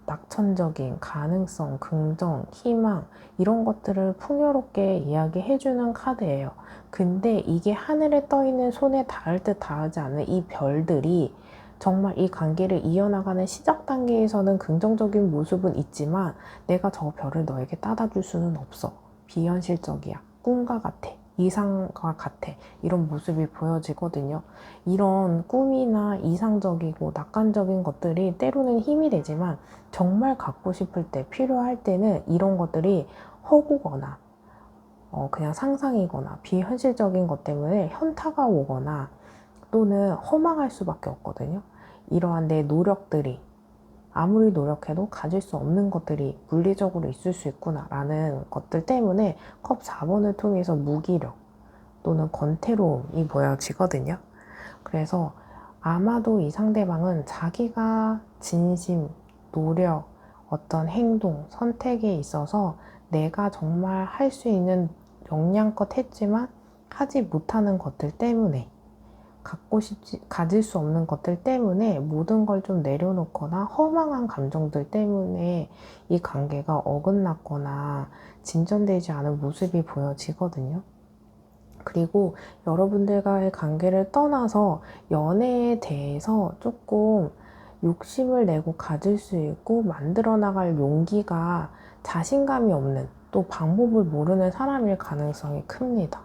낙천적인 가능성, 긍정, 희망 이런 것들을 풍요롭게 이야기해주는 카드예요. 근데 이게 하늘에 떠있는 손에 닿을 듯 닿지 않는 이 별들이 정말 이 관계를 이어나가는 시작 단계에서는 긍정적인 모습은 있지만 내가 저 별을 너에게 따다 줄 수는 없어. 비현실적이야. 꿈과 같아. 이상과 같아. 이런 모습이 보여지거든요. 이런 꿈이나 이상적이고 낙관적인 것들이 때로는 힘이 되지만 정말 갖고 싶을 때, 필요할 때는 이런 것들이 허구거나 그냥 상상이거나 비현실적인 것 때문에 현타가 오거나 또는 허망할 수밖에 없거든요. 이러한 내 노력들이 아무리 노력해도 가질 수 없는 것들이 물리적으로 있을 수 있구나라는 것들 때문에 컵 4번을 통해서 무기력 또는 권태로움이 보여지거든요. 그래서 아마도 이 상대방은 자기가 진심, 노력, 어떤 행동, 선택에 있어서 내가 정말 할 수 있는 역량껏 했지만 하지 못하는 것들 때문에 가질 수 없는 것들 때문에 모든 걸 좀 내려놓거나 허망한 감정들 때문에 이 관계가 어긋났거나 진전되지 않은 모습이 보여지거든요. 그리고 여러분들과의 관계를 떠나서 연애에 대해서 조금 욕심을 내고 가질 수 있고 만들어 나갈 용기가 자신감이 없는 또 방법을 모르는 사람일 가능성이 큽니다.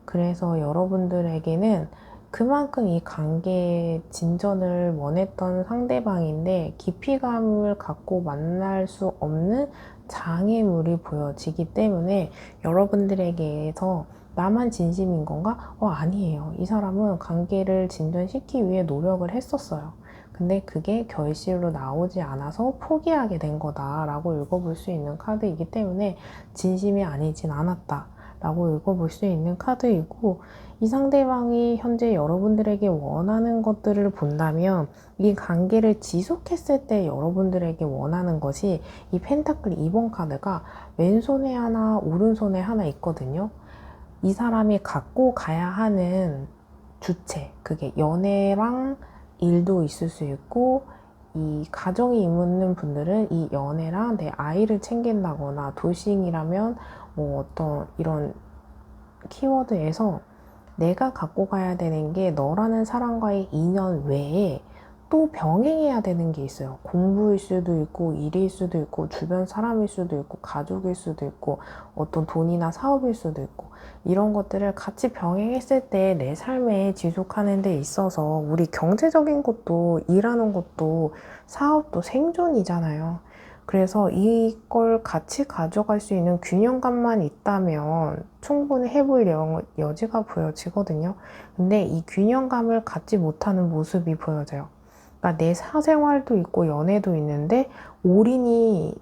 그래서 여러분들에게는 그만큼 이 관계의 진전을 원했던 상대방인데 깊이감을 갖고 만날 수 없는 장애물이 보여지기 때문에 여러분들에게서 나만 진심인 건가? 아니에요. 이 사람은 관계를 진전시키기 위해 노력을 했었어요. 근데 그게 결실로 나오지 않아서 포기하게 된 거다라고 읽어볼 수 있는 카드이기 때문에 진심이 아니진 않았다 라고 읽어볼 수 있는 카드이고, 이 상대방이 현재 여러분들에게 원하는 것들을 본다면 이 관계를 지속했을 때 여러분들에게 원하는 것이 이 펜타클 2번 카드가 왼손에 하나 오른손에 하나 있거든요. 이 사람이 갖고 가야 하는 주체, 그게 연애랑 일도 있을 수 있고, 이 가정이 있는 분들은 이 연애랑 내 아이를 챙긴다거나 도싱이라면 뭐 어떤 이런 키워드에서 내가 갖고 가야 되는 게 너라는 사람과의 인연 외에 또 병행해야 되는 게 있어요. 공부일 수도 있고 일일 수도 있고 주변 사람일 수도 있고 가족일 수도 있고 어떤 돈이나 사업일 수도 있고, 이런 것들을 같이 병행했을 때 내 삶에 지속하는 데 있어서 우리 경제적인 것도 일하는 것도 사업도 생존이잖아요. 그래서 이걸 같이 가져갈 수 있는 균형감만 있다면 충분히 해볼 여지가 보여지거든요. 근데 이 균형감을 갖지 못하는 모습이 보여져요. 그러니까 내 사생활도 있고 연애도 있는데 올인이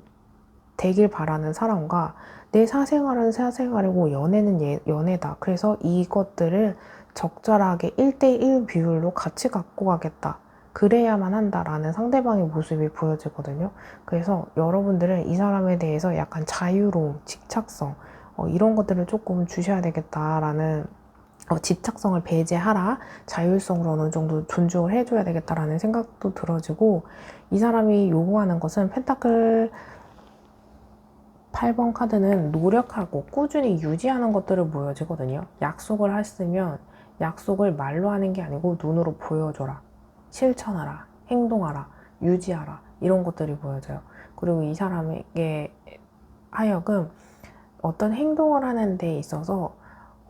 되길 바라는 사람과 내 사생활은 사생활이고 연애는 연애다. 그래서 이것들을 적절하게 1대1 비율로 같이 갖고 가겠다. 그래야만 한다라는 상대방의 모습이 보여지거든요. 그래서 여러분들은 이 사람에 대해서 약간 자유로움, 집착성, 이런 것들을 조금 주셔야 되겠다라는, 집착성을 배제하라, 자율성을 어느 정도 존중을 해줘야 되겠다라는 생각도 들어지고, 이 사람이 요구하는 것은 펜타클 8번 카드는 노력하고 꾸준히 유지하는 것들을 보여지거든요. 약속을 했으면 약속을 말로 하는 게 아니고 눈으로 보여줘라, 실천하라, 행동하라, 유지하라, 이런 것들이 보여져요. 그리고 이 사람에게 하여금 어떤 행동을 하는 데 있어서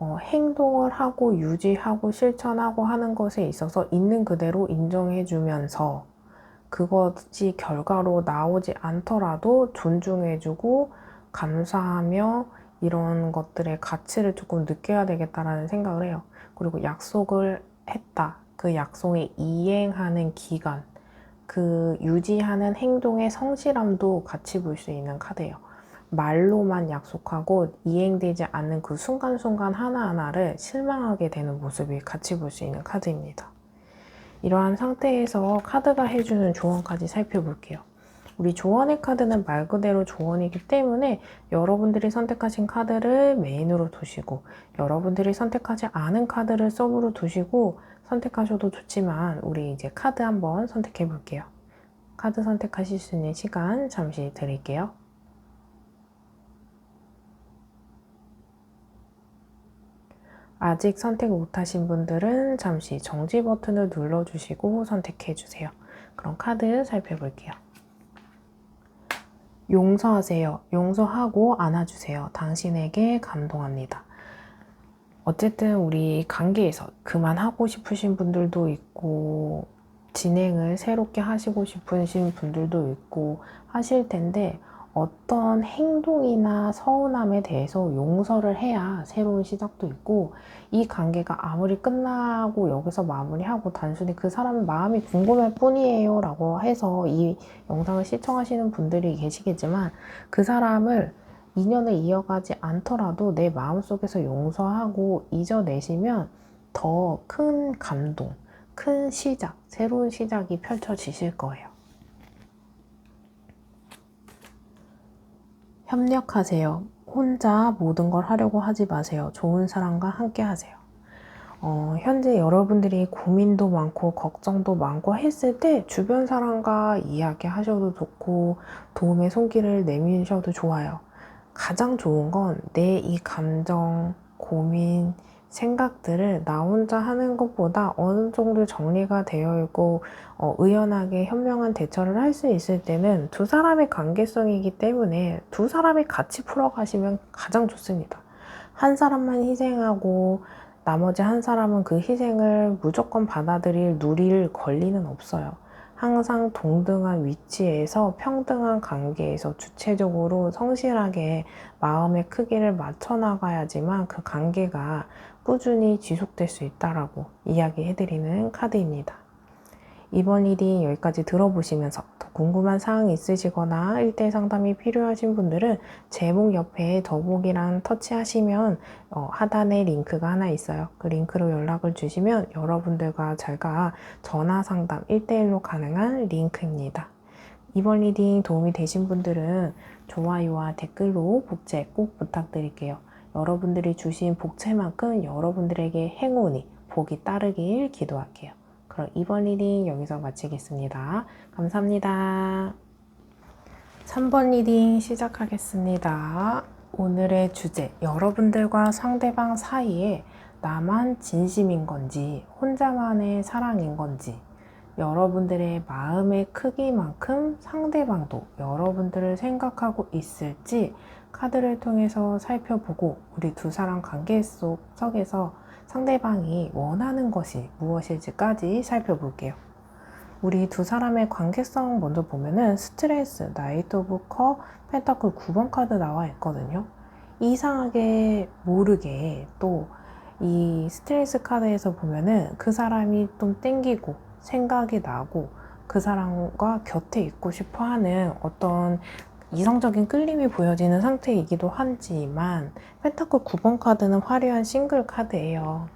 행동을 하고 유지하고 실천하고 하는 것에 있어서 있는 그대로 인정해주면서 그것이 결과로 나오지 않더라도 존중해주고 감사하며 이런 것들의 가치를 조금 느껴야 되겠다라는 생각을 해요. 그리고 약속을 했다. 그 약속에 이행하는 기간, 그 유지하는 행동의 성실함도 같이 볼 수 있는 카드예요. 말로만 약속하고 이행되지 않는 그 순간순간 하나하나를 실망하게 되는 모습이 같이 볼 수 있는 카드입니다. 이러한 상태에서 카드가 해주는 조언까지 살펴볼게요. 우리 조언의 카드는 말 그대로 조언이기 때문에 여러분들이 선택하신 카드를 메인으로 두시고, 여러분들이 선택하지 않은 카드를 서브로 두시고 선택하셔도 좋지만, 우리 이제 카드 한번 선택해 볼게요. 카드 선택하실 수 있는 시간 잠시 드릴게요. 아직 선택 못하신 분들은 잠시 정지 버튼을 눌러주시고 선택해주세요. 그럼 카드 살펴볼게요. 용서하세요. 용서하고 안아주세요. 당신에게 감동합니다. 어쨌든 우리 관계에서 그만하고 싶으신 분들도 있고 진행을 새롭게 하시고 싶으신 분들도 있고 하실 텐데, 어떤 행동이나 서운함에 대해서 용서를 해야 새로운 시작도 있고, 이 관계가 아무리 끝나고 여기서 마무리하고 단순히 그 사람의 마음이 궁금할 뿐이에요 라고 해서 이 영상을 시청하시는 분들이 계시겠지만, 그 사람을 인연을 이어가지 않더라도 내 마음속에서 용서하고 잊어내시면 더 큰 감동, 큰 시작, 새로운 시작이 펼쳐지실 거예요. 협력하세요. 혼자 모든 걸 하려고 하지 마세요. 좋은 사람과 함께 하세요. 현재 여러분들이 고민도 많고 걱정도 많고 했을 때 주변 사람과 이야기하셔도 좋고 도움의 손길을 내미셔도 좋아요. 가장 좋은 건 내 이 감정, 고민, 생각들을 나 혼자 하는 것보다 어느 정도 정리가 되어 있고 의연하게 현명한 대처를 할 수 있을 때는 두 사람의 관계성이기 때문에 두 사람이 같이 풀어가시면 가장 좋습니다. 한 사람만 희생하고 나머지 한 사람은 그 희생을 무조건 누릴 권리는 없어요. 항상 동등한 위치에서 평등한 관계에서 주체적으로 성실하게 마음의 크기를 맞춰 나가야지만 그 관계가 꾸준히 지속될 수 있다라고 이야기해드리는 카드입니다. 이번 리딩 여기까지 들어보시면서 더 궁금한 사항이 있으시거나 1대1 상담이 필요하신 분들은 제목 옆에 더보기란 터치하시면 하단에 링크가 하나 있어요. 그 링크로 연락을 주시면 여러분들과 제가 전화 상담 1대1로 가능한 링크입니다. 이번 리딩 도움이 되신 분들은 좋아요와 댓글로 복제 꼭 부탁드릴게요. 여러분들이 주신 복제만큼 여러분들에게 행운이, 복이 따르길 기도할게요. 그럼 이번 리딩 여기서 마치겠습니다. 감사합니다. 3번 리딩 시작하겠습니다. 오늘의 주제, 여러분들과 상대방 사이에 나만 진심인 건지 혼자만의 사랑인 건지, 여러분들의 마음의 크기만큼 상대방도 여러분들을 생각하고 있을지 카드를 통해서 살펴보고 우리 두 사람 관계 속에서 상대방이 원하는 것이 무엇일지까지 살펴볼게요. 우리 두 사람의 관계성 먼저 보면은 스트레스, 나이트 오브 컵, 펜타클 9번 카드 나와 있거든요. 이상하게 모르게 또 이 스트레스 카드에서 보면은 그 사람이 좀 땡기고 생각이 나고 그 사람과 곁에 있고 싶어 하는 어떤 이성적인 끌림이 보여지는 상태이기도 하지만 펜타클 9번 카드는 화려한 싱글 카드예요.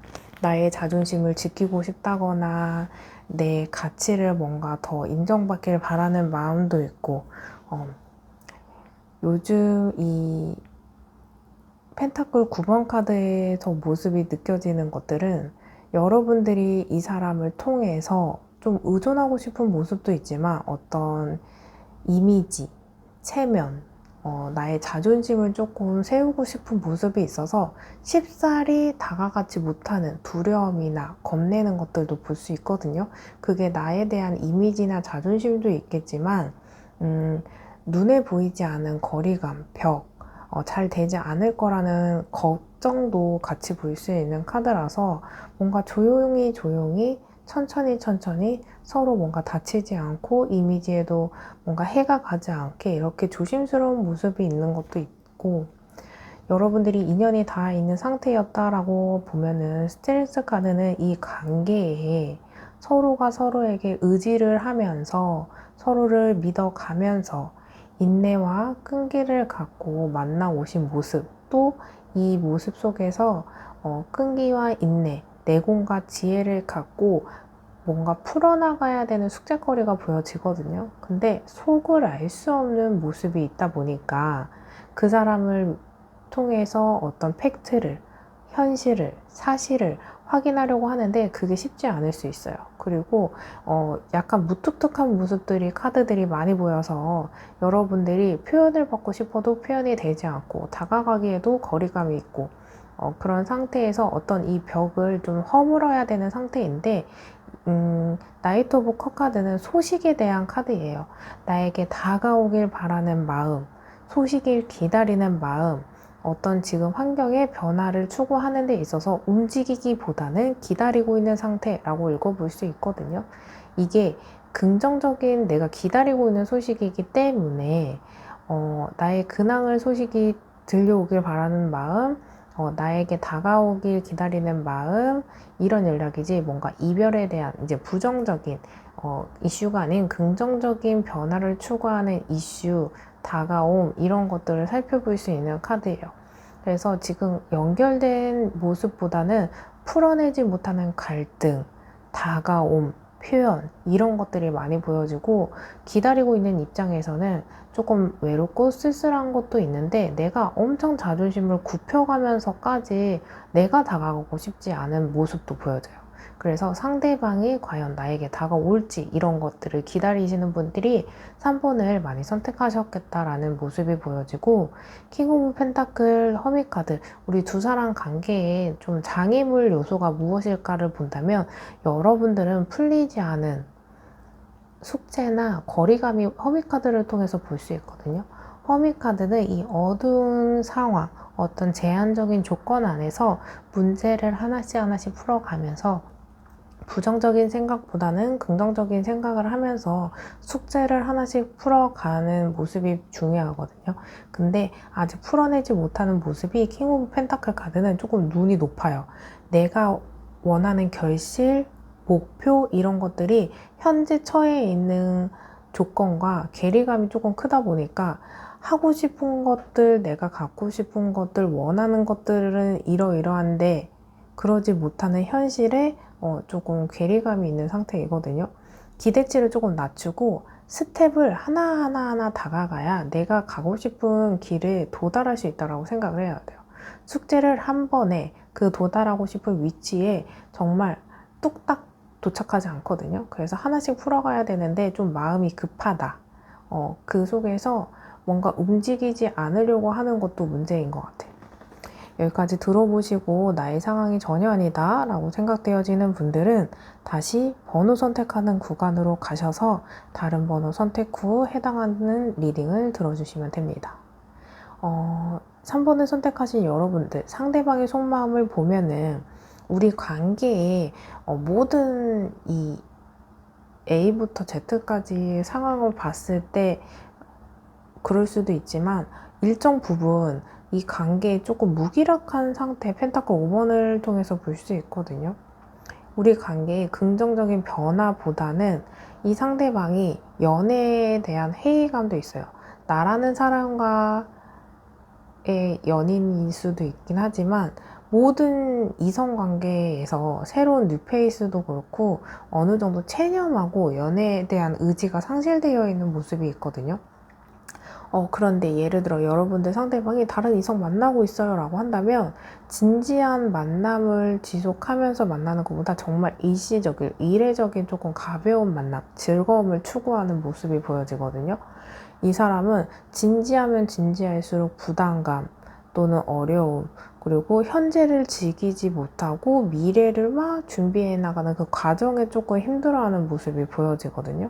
나의 자존심을 지키고 싶다거나 내 가치를 뭔가 더 인정받길 바라는 마음도 있고 요즘 이 펜타클 9번 카드에서 모습이 느껴지는 것들은 여러분들이 이 사람을 통해서 좀 의존하고 싶은 모습도 있지만 어떤 이미지, 체면, 나의 자존심을 조금 세우고 싶은 모습이 있어서 쉽사리 다가가지 못하는 두려움이나 겁내는 것들도 볼 수 있거든요. 그게 나에 대한 이미지나 자존심도 있겠지만 눈에 보이지 않은 거리감, 벽, 잘 되지 않을 거라는 걱정도 같이 볼 수 있는 카드라서 뭔가 조용히 천천히 서로 뭔가 다치지 않고 이미지에도 뭔가 해가 가지 않게 이렇게 조심스러운 모습이 있는 것도 있고, 여러분들이 인연이 다 있는 상태였다라고 보면은 스트레스 카드는 이 관계에 서로가 서로에게 의지를 하면서 서로를 믿어가면서 인내와 끈기를 갖고 만나 오신 모습, 또 이 모습 속에서 끈기와 인내, 내공과 지혜를 갖고 뭔가 풀어나가야 되는 숙제거리가 보여지거든요. 근데 속을 알 수 없는 모습이 있다 보니까 그 사람을 통해서 어떤 팩트를, 현실을, 사실을 확인하려고 하는데 그게 쉽지 않을 수 있어요. 그리고 약간 무뚝뚝한 모습들이 카드들이 많이 보여서 여러분들이 표현을 받고 싶어도 표현이 되지 않고 다가가기에도 거리감이 있고 그런 상태에서 어떤 이 벽을 좀 허물어야 되는 상태인데 나이트 오브 컵 카드는 소식에 대한 카드예요. 나에게 다가오길 바라는 마음, 소식을 기다리는 마음, 어떤 지금 환경의 변화를 추구하는 데 있어서 움직이기보다는 기다리고 있는 상태라고 읽어볼 수 있거든요. 이게 긍정적인 내가 기다리고 있는 소식이기 때문에 나의 근황을 소식이 들려오길 바라는 마음, 나에게 다가오길 기다리는 마음, 이런 연락이지 뭔가 이별에 대한 이제 부정적인 이슈가 아닌 긍정적인 변화를 추구하는 이슈, 다가옴, 이런 것들을 살펴볼 수 있는 카드예요. 그래서 지금 연결된 모습보다는 풀어내지 못하는 갈등, 다가옴, 표현, 이런 것들이 많이 보여지고 기다리고 있는 입장에서는 조금 외롭고 쓸쓸한 것도 있는데 내가 엄청 자존심을 굽혀가면서까지 내가 다가가고 싶지 않은 모습도 보여져요. 그래서 상대방이 과연 나에게 다가올지 이런 것들을 기다리시는 분들이 3번을 많이 선택하셨겠다라는 모습이 보여지고, 킹 오브 펜타클 허밋 카드, 우리 두 사람 관계에 좀 장애물 요소가 무엇일까를 본다면 여러분들은 풀리지 않은 숙제나 거리감이 허밋 카드를 통해서 볼 수 있거든요. 허밋 카드는 이 어두운 상황, 어떤 제한적인 조건 안에서 문제를 하나씩 풀어가면서 부정적인 생각보다는 긍정적인 생각을 하면서 숙제를 하나씩 풀어가는 모습이 중요하거든요. 근데 아직 풀어내지 못하는 모습이 킹 오브 펜타클 카드는 조금 눈이 높아요. 내가 원하는 결실, 목표 이런 것들이 현재 처해 있는 조건과 괴리감이 조금 크다 보니까 하고 싶은 것들, 내가 갖고 싶은 것들, 원하는 것들은 이러이러한데 그러지 못하는 현실에 조금 괴리감이 있는 상태이거든요. 기대치를 조금 낮추고 스텝을 하나하나 다가가야 내가 가고 싶은 길에 도달할 수 있다고 생각을 해야 돼요. 숙제를 한 번에 그 도달하고 싶은 위치에 정말 뚝딱 도착하지 않거든요. 그래서 하나씩 풀어가야 되는데 좀 마음이 급하다. 그 속에서 뭔가 움직이지 않으려고 하는 것도 문제인 것 같아요. 여기까지 들어보시고 나의 상황이 전혀 아니다 라고 생각되어지는 분들은 다시 번호 선택하는 구간으로 가셔서 다른 번호 선택 후 해당하는 리딩을 들어주시면 됩니다. 3번을 선택하신 여러분들, 상대방의 속마음을 보면은 우리 관계에 모든 이 A부터 Z까지 상황을 봤을 때 그럴 수도 있지만 일정 부분 이 관계에 조금 무기력한 상태, 펜타클 5번을 통해서 볼 수 있거든요. 우리 관계의 긍정적인 변화보다는 이 상대방이 연애에 대한 회의감도 있어요. 나라는 사람과의 연인일 수도 있긴 하지만 모든 이성관계에서 새로운 뉴페이스도 그렇고 어느 정도 체념하고 연애에 대한 의지가 상실되어 있는 모습이 있거든요. 그런데 예를 들어 여러분들 상대방이 다른 이성 만나고 있어요 라고 한다면 진지한 만남을 지속하면서 만나는 것보다 정말 일시적인, 이례적인 조금 가벼운 만남, 즐거움을 추구하는 모습이 보여지거든요. 이 사람은 진지하면 진지할수록 부담감 또는 어려움, 그리고 현재를 즐기지 못하고 미래를 막 준비해 나가는 그 과정에 조금 힘들어하는 모습이 보여지거든요.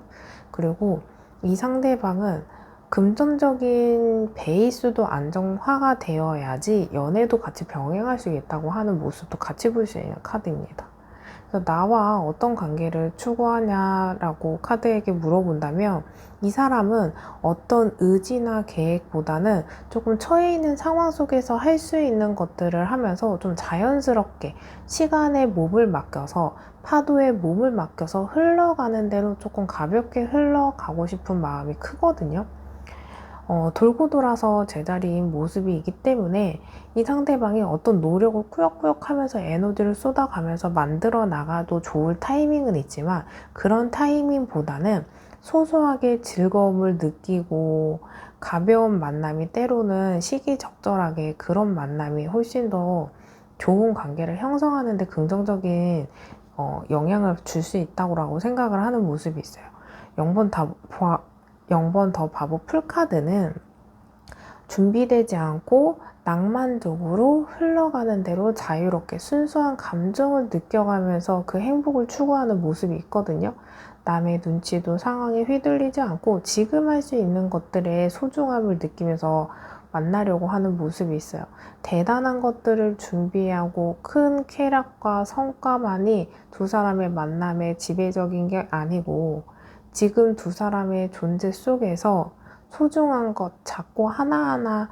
그리고 이 상대방은 금전적인 베이스도 안정화가 되어야지 연애도 같이 병행할 수 있다고 하는 모습도 같이 볼 수 있는 카드입니다. 그래서 나와 어떤 관계를 추구하냐라고 카드에게 물어본다면 이 사람은 어떤 의지나 계획보다는 조금 처해 있는 상황 속에서 할 수 있는 것들을 하면서 좀 자연스럽게 시간에 몸을 맡겨서 파도에 몸을 맡겨서 흘러가는 대로 조금 가볍게 흘러가고 싶은 마음이 크거든요. 돌고 돌아서 제자리인 모습이기 때문에 이 상대방이 어떤 노력을 꾸역꾸역 하면서 에너지를 쏟아가면서 만들어 나가도 좋을 타이밍은 있지만 그런 타이밍보다는 소소하게 즐거움을 느끼고 가벼운 만남이 때로는 시기적절하게 그런 만남이 훨씬 더 좋은 관계를 형성하는 데 긍정적인 영향을 줄 수 있다고 생각을 하는 모습이 있어요. 0번 더 바보 풀카드는 준비되지 않고 낭만적으로 흘러가는 대로 자유롭게 순수한 감정을 느껴가면서 그 행복을 추구하는 모습이 있거든요. 남의 눈치도 상황에 휘둘리지 않고 지금 할 수 있는 것들의 소중함을 느끼면서 만나려고 하는 모습이 있어요. 대단한 것들을 준비하고 큰 쾌락과 성과만이 두 사람의 만남의 지배적인 게 아니고 지금 두 사람의 존재 속에서 소중한 것, 작고 하나하나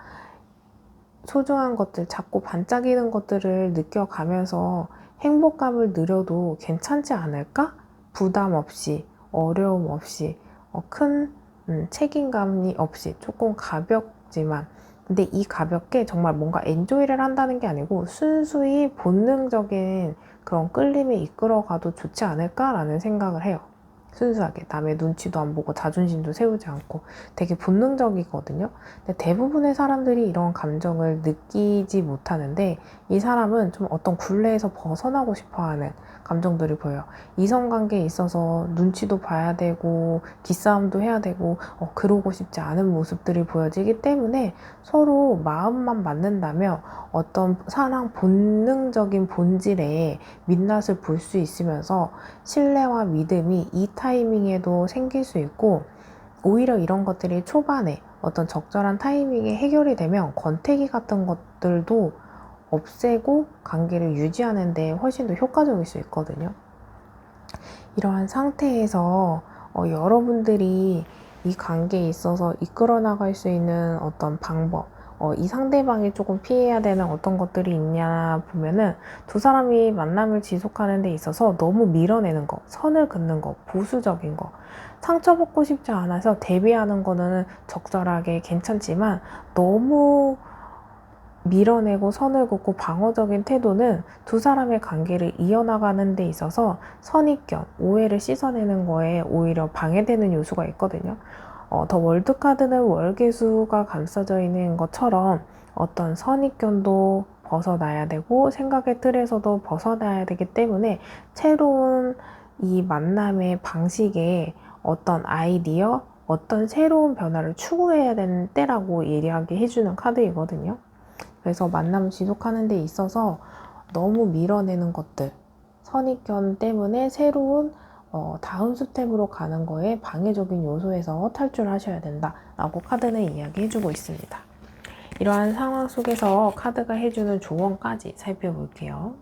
소중한 것들, 작고 반짝이는 것들을 느껴가면서 행복감을 누려도 괜찮지 않을까? 부담 없이, 어려움 없이, 큰 책임감이 없이 조금 가볍지만 근데 이 가볍게 정말 뭔가 엔조이를 한다는 게 아니고 순수히 본능적인 그런 끌림에 이끌어가도 좋지 않을까라는 생각을 해요. 순수하게 남의 눈치도 안 보고 자존심도 세우지 않고 되게 본능적이거든요. 근데 대부분의 사람들이 이런 감정을 느끼지 못하는데 이 사람은 좀 어떤 굴레에서 벗어나고 싶어하는 감정들이 보여요. 이성관계에 있어서 눈치도 봐야 되고 기싸움도 해야 되고 그러고 싶지 않은 모습들이 보여지기 때문에 서로 마음만 맞는다면 어떤 사랑 본능적인 본질에 민낯을 볼 수 있으면서 신뢰와 믿음이 이 타이밍에도 생길 수 있고 오히려 이런 것들이 초반에 어떤 적절한 타이밍에 해결이 되면 권태기 같은 것들도 없애고 관계를 유지하는 데 훨씬 더 효과적일 수 있거든요. 이러한 상태에서 여러분들이 이 관계에 있어서 이끌어 나갈 수 있는 어떤 방법 이 상대방이 조금 피해야 되는 어떤 것들이 있냐 보면은 두 사람이 만남을 지속하는 데 있어서 너무 밀어내는 거, 선을 긋는 거, 보수적인 거, 상처받고 싶지 않아서 대비하는 거는 적절하게 괜찮지만 너무 밀어내고 선을 긋고 방어적인 태도는 두 사람의 관계를 이어나가는 데 있어서 선입견, 오해를 씻어내는 거에 오히려 방해되는 요소가 있거든요. 더 월드카드는 월계수가 감싸져 있는 것처럼 어떤 선입견도 벗어나야 되고 생각의 틀에서도 벗어나야 되기 때문에 새로운 이 만남의 방식에 어떤 아이디어, 어떤 새로운 변화를 추구해야 되는 때라고 예리하게 해주는 카드이거든요. 그래서 만남 지속하는 데 있어서 너무 밀어내는 것들, 선입견 때문에 새로운 다음 스텝으로 가는 거에 방해적인 요소에서 탈출하셔야 된다라고 카드는 이야기해주고 있습니다. 이러한 상황 속에서 카드가 해주는 조언까지 살펴볼게요.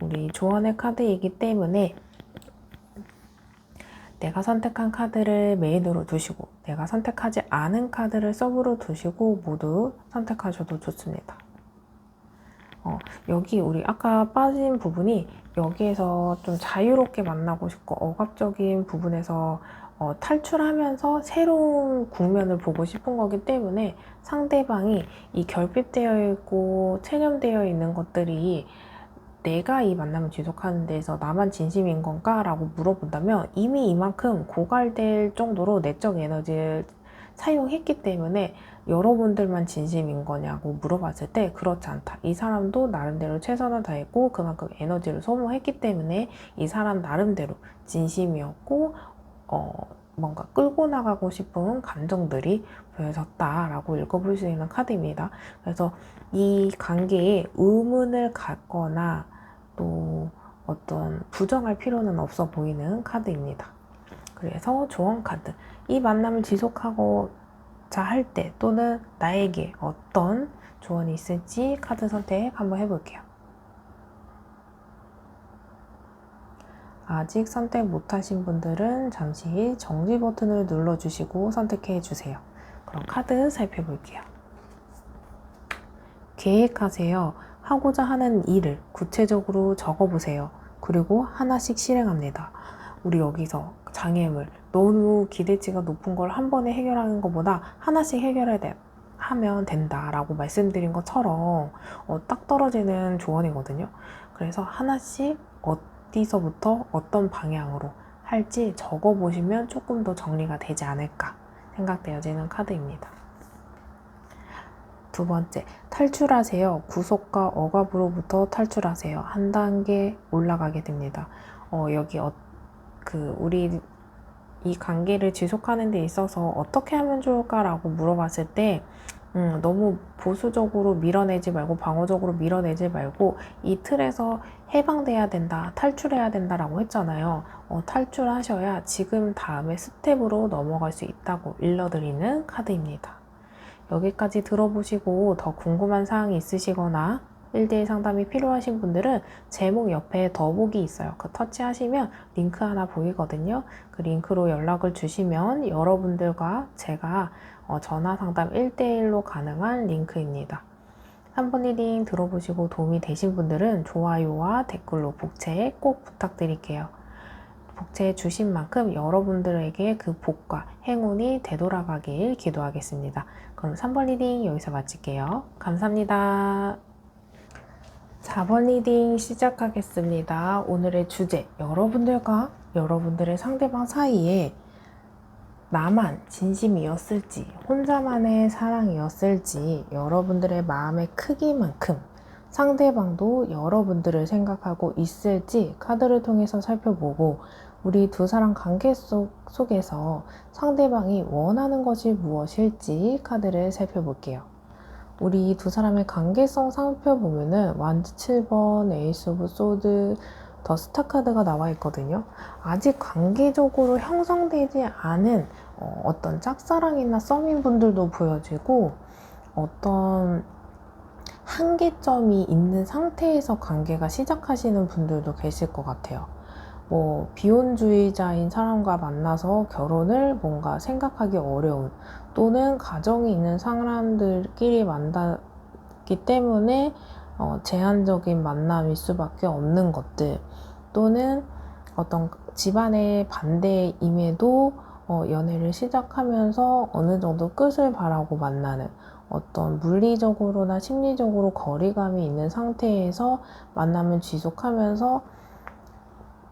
우리 조언의 카드이기 때문에 내가 선택한 카드를 메인으로 두시고 내가 선택하지 않은 카드를 서브로 두시고 모두 선택하셔도 좋습니다. 여기 우리 아까 빠진 부분이 여기에서 좀 자유롭게 만나고 싶고 억압적인 부분에서 탈출하면서 새로운 국면을 보고 싶은 거기 때문에 상대방이 이 결핍되어 있고 체념되어 있는 것들이 내가 이 만남을 지속하는 데서 나만 진심인 건가? 라고 물어본다면 이미 이만큼 고갈될 정도로 내적 에너지를 사용했기 때문에 여러분들만 진심인 거냐고 물어봤을 때 그렇지 않다. 이 사람도 나름대로 최선을 다했고 그만큼 에너지를 소모했기 때문에 이 사람 나름대로 진심이었고 뭔가 끌고 나가고 싶은 감정들이 보여졌다라고 읽어볼 수 있는 카드입니다. 그래서 이 관계에 의문을 갖거나 또 어떤 부정할 필요는 없어 보이는 카드입니다. 그래서 조언 카드. 이 만남을 지속하고자 할 때 또는 나에게 어떤 조언이 있을지 카드 선택 한번 해볼게요. 아직 선택 못하신 분들은 잠시 정지 버튼을 눌러주시고 선택해 주세요. 그럼 카드 살펴볼게요. 계획하세요. 하고자 하는 일을 구체적으로 적어보세요. 그리고 하나씩 실행합니다. 우리 여기서 장애물, 너무 기대치가 높은 걸 한 번에 해결하는 것보다 하나씩 하면 된다라고 말씀드린 것처럼 딱 떨어지는 조언이거든요. 그래서 하나씩 어디서부터 어떤 방향으로 할지 적어보시면 조금 더 정리가 되지 않을까 생각되어지는 카드입니다. 두 번째, 탈출하세요. 구속과 억압으로부터 탈출하세요. 한 단계 올라가게 됩니다. 여기 우리 이 관계를 지속하는 데 있어서 어떻게 하면 좋을까라고 물어봤을 때 너무 보수적으로 밀어내지 말고 방어적으로 밀어내지 말고 이 틀에서 해방돼야 된다, 탈출해야 된다라고 했잖아요. 탈출하셔야 지금 다음에 스텝으로 넘어갈 수 있다고 일러드리는 카드입니다. 여기까지 들어보시고 더 궁금한 사항이 있으시거나 1대1 상담이 필요하신 분들은 제목 옆에 더보기 있어요. 그 터치하시면 링크 하나 보이거든요. 그 링크로 연락을 주시면 여러분들과 제가 전화 상담 1대1로 가능한 링크입니다. 3번 리딩 들어보시고 도움이 되신 분들은 좋아요와 댓글로 복채 꼭 부탁드릴게요. 복채 주신 만큼 여러분들에게 그 복과 행운이 되돌아가길 기도하겠습니다. 그럼 3번 리딩 여기서 마칠게요. 감사합니다. 4번 리딩 시작하겠습니다. 오늘의 주제, 여러분들과 여러분들의 상대방 사이에 나만 진심이었을지, 혼자만의 사랑이었을지, 여러분들의 마음의 크기만큼 상대방도 여러분들을 생각하고 있을지 카드를 통해서 살펴보고 우리 두 사람 관계 속에서 상대방이 원하는 것이 무엇일지 카드를 살펴볼게요. 우리 두 사람의 관계성 살펴보면은 완즈 7번, 에이스 오브 소드, 더 스타 카드가 나와 있거든요. 아직 관계적으로 형성되지 않은 어떤 짝사랑이나 썸인 분들도 보여지고 어떤 한계점이 있는 상태에서 관계가 시작하시는 분들도 계실 것 같아요. 뭐 비혼주의자인 사람과 만나서 결혼을 뭔가 생각하기 어려운, 또는 가정이 있는 사람들끼리 만나기 때문에 제한적인 만남일 수밖에 없는 것들, 또는 어떤 집안의 반대임에도 연애를 시작하면서 어느 정도 끝을 바라고 만나는, 어떤 물리적으로나 심리적으로 거리감이 있는 상태에서 만남을 지속하면서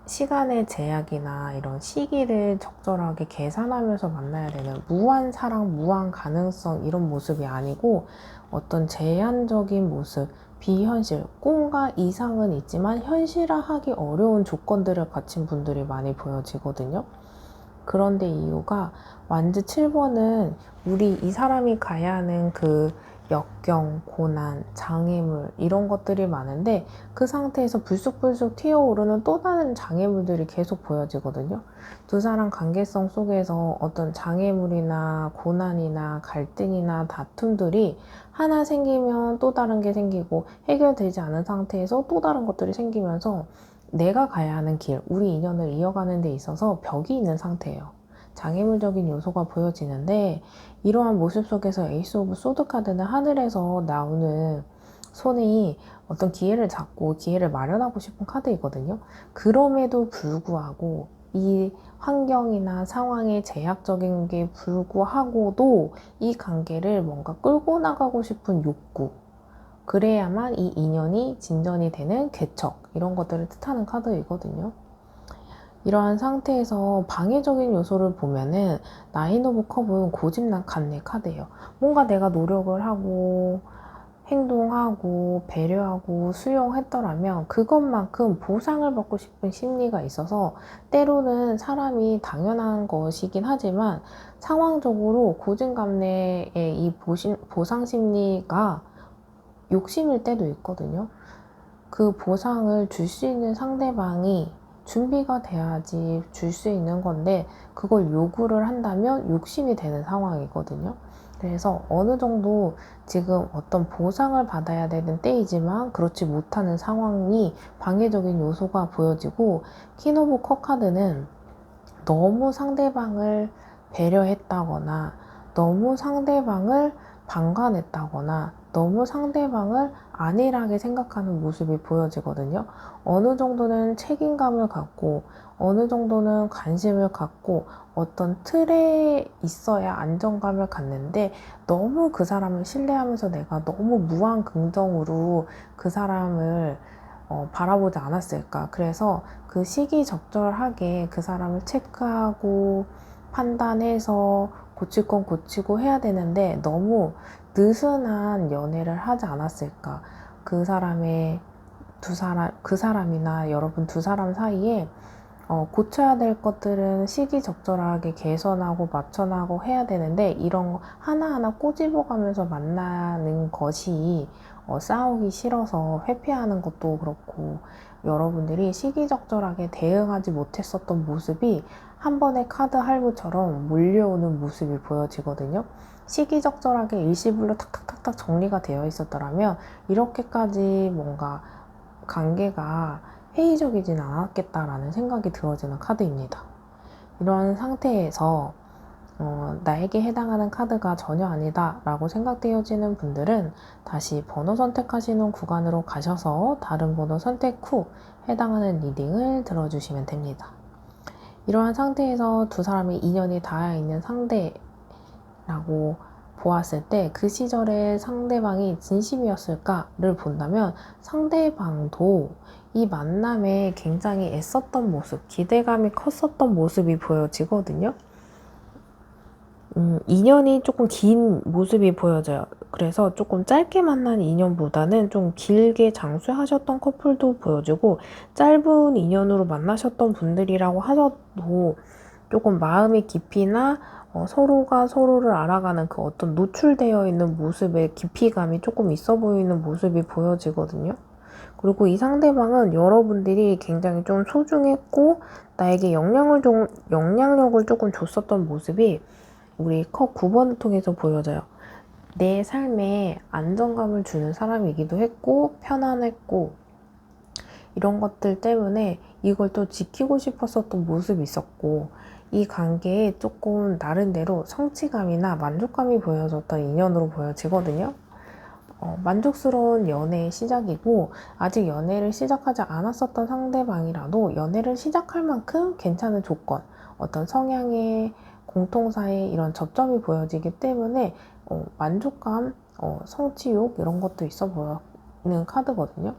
시간의 제약이나 이런 시기를 적절하게 계산하면서 만나야 되는, 무한 사랑, 무한 가능성 이런 모습이 아니고 어떤 제한적인 모습, 비현실, 꿈과 이상은 있지만 현실화하기 어려운 조건들을 갖춘 분들이 많이 보여지거든요. 그런데 이유가 완즈 7번은 우리 이 사람이 가야 하는 그 역경, 고난, 장애물 이런 것들이 많은데, 그 상태에서 불쑥불쑥 튀어오르는 또 다른 장애물들이 계속 보여지거든요. 두 사람 관계성 속에서 어떤 장애물이나 고난이나 갈등이나 다툼들이 하나 생기면 또 다른 게 생기고, 해결되지 않은 상태에서 또 다른 것들이 생기면서 내가 가야 하는 길, 우리 인연을 이어가는 데 있어서 벽이 있는 상태예요. 장애물적인 요소가 보여지는데, 이러한 모습 속에서 에이스 오브 소드 카드는 하늘에서 나오는 손이 어떤 기회를 잡고 기회를 마련하고 싶은 카드이거든요. 그럼에도 불구하고 이 환경이나 상황에 제약적인 게 불구하고도 이 관계를 뭔가 끌고 나가고 싶은 욕구, 그래야만 이 인연이 진전이 되는 개척, 이런 것들을 뜻하는 카드이거든요. 이러한 상태에서 방해적인 요소를 보면은 나인 오브 컵은 고집난간내 카드예요. 뭔가 내가 노력을 하고 행동하고 배려하고 수용했더라면 그것만큼 보상을 받고 싶은 심리가 있어서, 때로는 사람이 당연한 것이긴 하지만 상황적으로 고진감래의 이 보상 심리가 욕심일 때도 있거든요. 그 보상을 줄 수 있는 상대방이 준비가 돼야지 줄 수 있는 건데, 그걸 요구를 한다면 욕심이 되는 상황이거든요. 그래서 어느 정도 지금 어떤 보상을 받아야 되는 때이지만 그렇지 못하는 상황이 방해적인 요소가 보여지고, 퀸 오브 컵 카드는 너무 상대방을 배려했다거나, 너무 상대방을 방관했다거나, 너무 상대방을 안일하게 생각하는 모습이 보여지거든요. 어느 정도는 책임감을 갖고, 어느 정도는 관심을 갖고, 어떤 틀에 있어야 안정감을 갖는데, 너무 그 사람을 신뢰하면서 내가 너무 무한 긍정으로 그 사람을 바라보지 않았을까. 그래서 그 시기 적절하게 그 사람을 체크하고 판단해서 고칠 건 고치고 해야 되는데, 너무 느슨한 연애를 하지 않았을까. 그 사람이나 여러분 두 사람 사이에 고쳐야 될 것들은 시기적절하게 개선하고 맞춰나가고 해야 되는데, 이런 거 하나하나 꼬집어가면서 만나는 것이 싸우기 싫어서 회피하는 것도 그렇고, 여러분들이 시기적절하게 대응하지 못했었던 모습이 한 번의 카드 할부처럼 몰려오는 모습이 보여지거든요. 시기적절하게 일시불로 탁탁탁탁 정리가 되어 있었더라면 이렇게까지 뭔가 관계가 회의적이진 않았겠다라는 생각이 들어지는 카드입니다. 이런 상태에서 나에게 해당하는 카드가 전혀 아니다 라고 생각되어지는 분들은 다시 번호 선택하시는 구간으로 가셔서 다른 번호 선택 후 해당하는 리딩을 들어주시면 됩니다. 이러한 상태에서 두 사람의 인연이 닿아 있는 상대라고 보았을 때, 그 시절에 상대방이 진심이었을까를 본다면 상대방도 이 만남에 굉장히 애썼던 모습, 기대감이 컸었던 모습이 보여지거든요. 인연이 조금 긴 모습이 보여져요. 그래서 조금 짧게 만난 인연보다는 좀 길게 장수하셨던 커플도 보여지고, 짧은 인연으로 만나셨던 분들이라고 하셔도 조금 마음의 깊이나 서로가 서로를 알아가는 그 어떤 노출되어 있는 모습의 깊이감이 조금 있어 보이는 모습이 보여지거든요. 그리고 이 상대방은 여러분들이 굉장히 좀 소중했고 나에게 영향력을 조금 줬었던 모습이 우리 컵 9번을 통해서 보여져요. 내 삶에 안정감을 주는 사람이기도 했고 편안했고, 이런 것들 때문에 이걸 또 지키고 싶었었던 모습이 있었고, 이 관계에 조금 나름대로 성취감이나 만족감이 보여졌던 인연으로 보여지거든요. 만족스러운 연애의 시작이고, 아직 연애를 시작하지 않았었던 상대방이라도 연애를 시작할 만큼 괜찮은 조건, 어떤 성향의 공통사의 이런 접점이 보여지기 때문에 만족감, 성취욕 이런 것도 있어 보이는 카드거든요.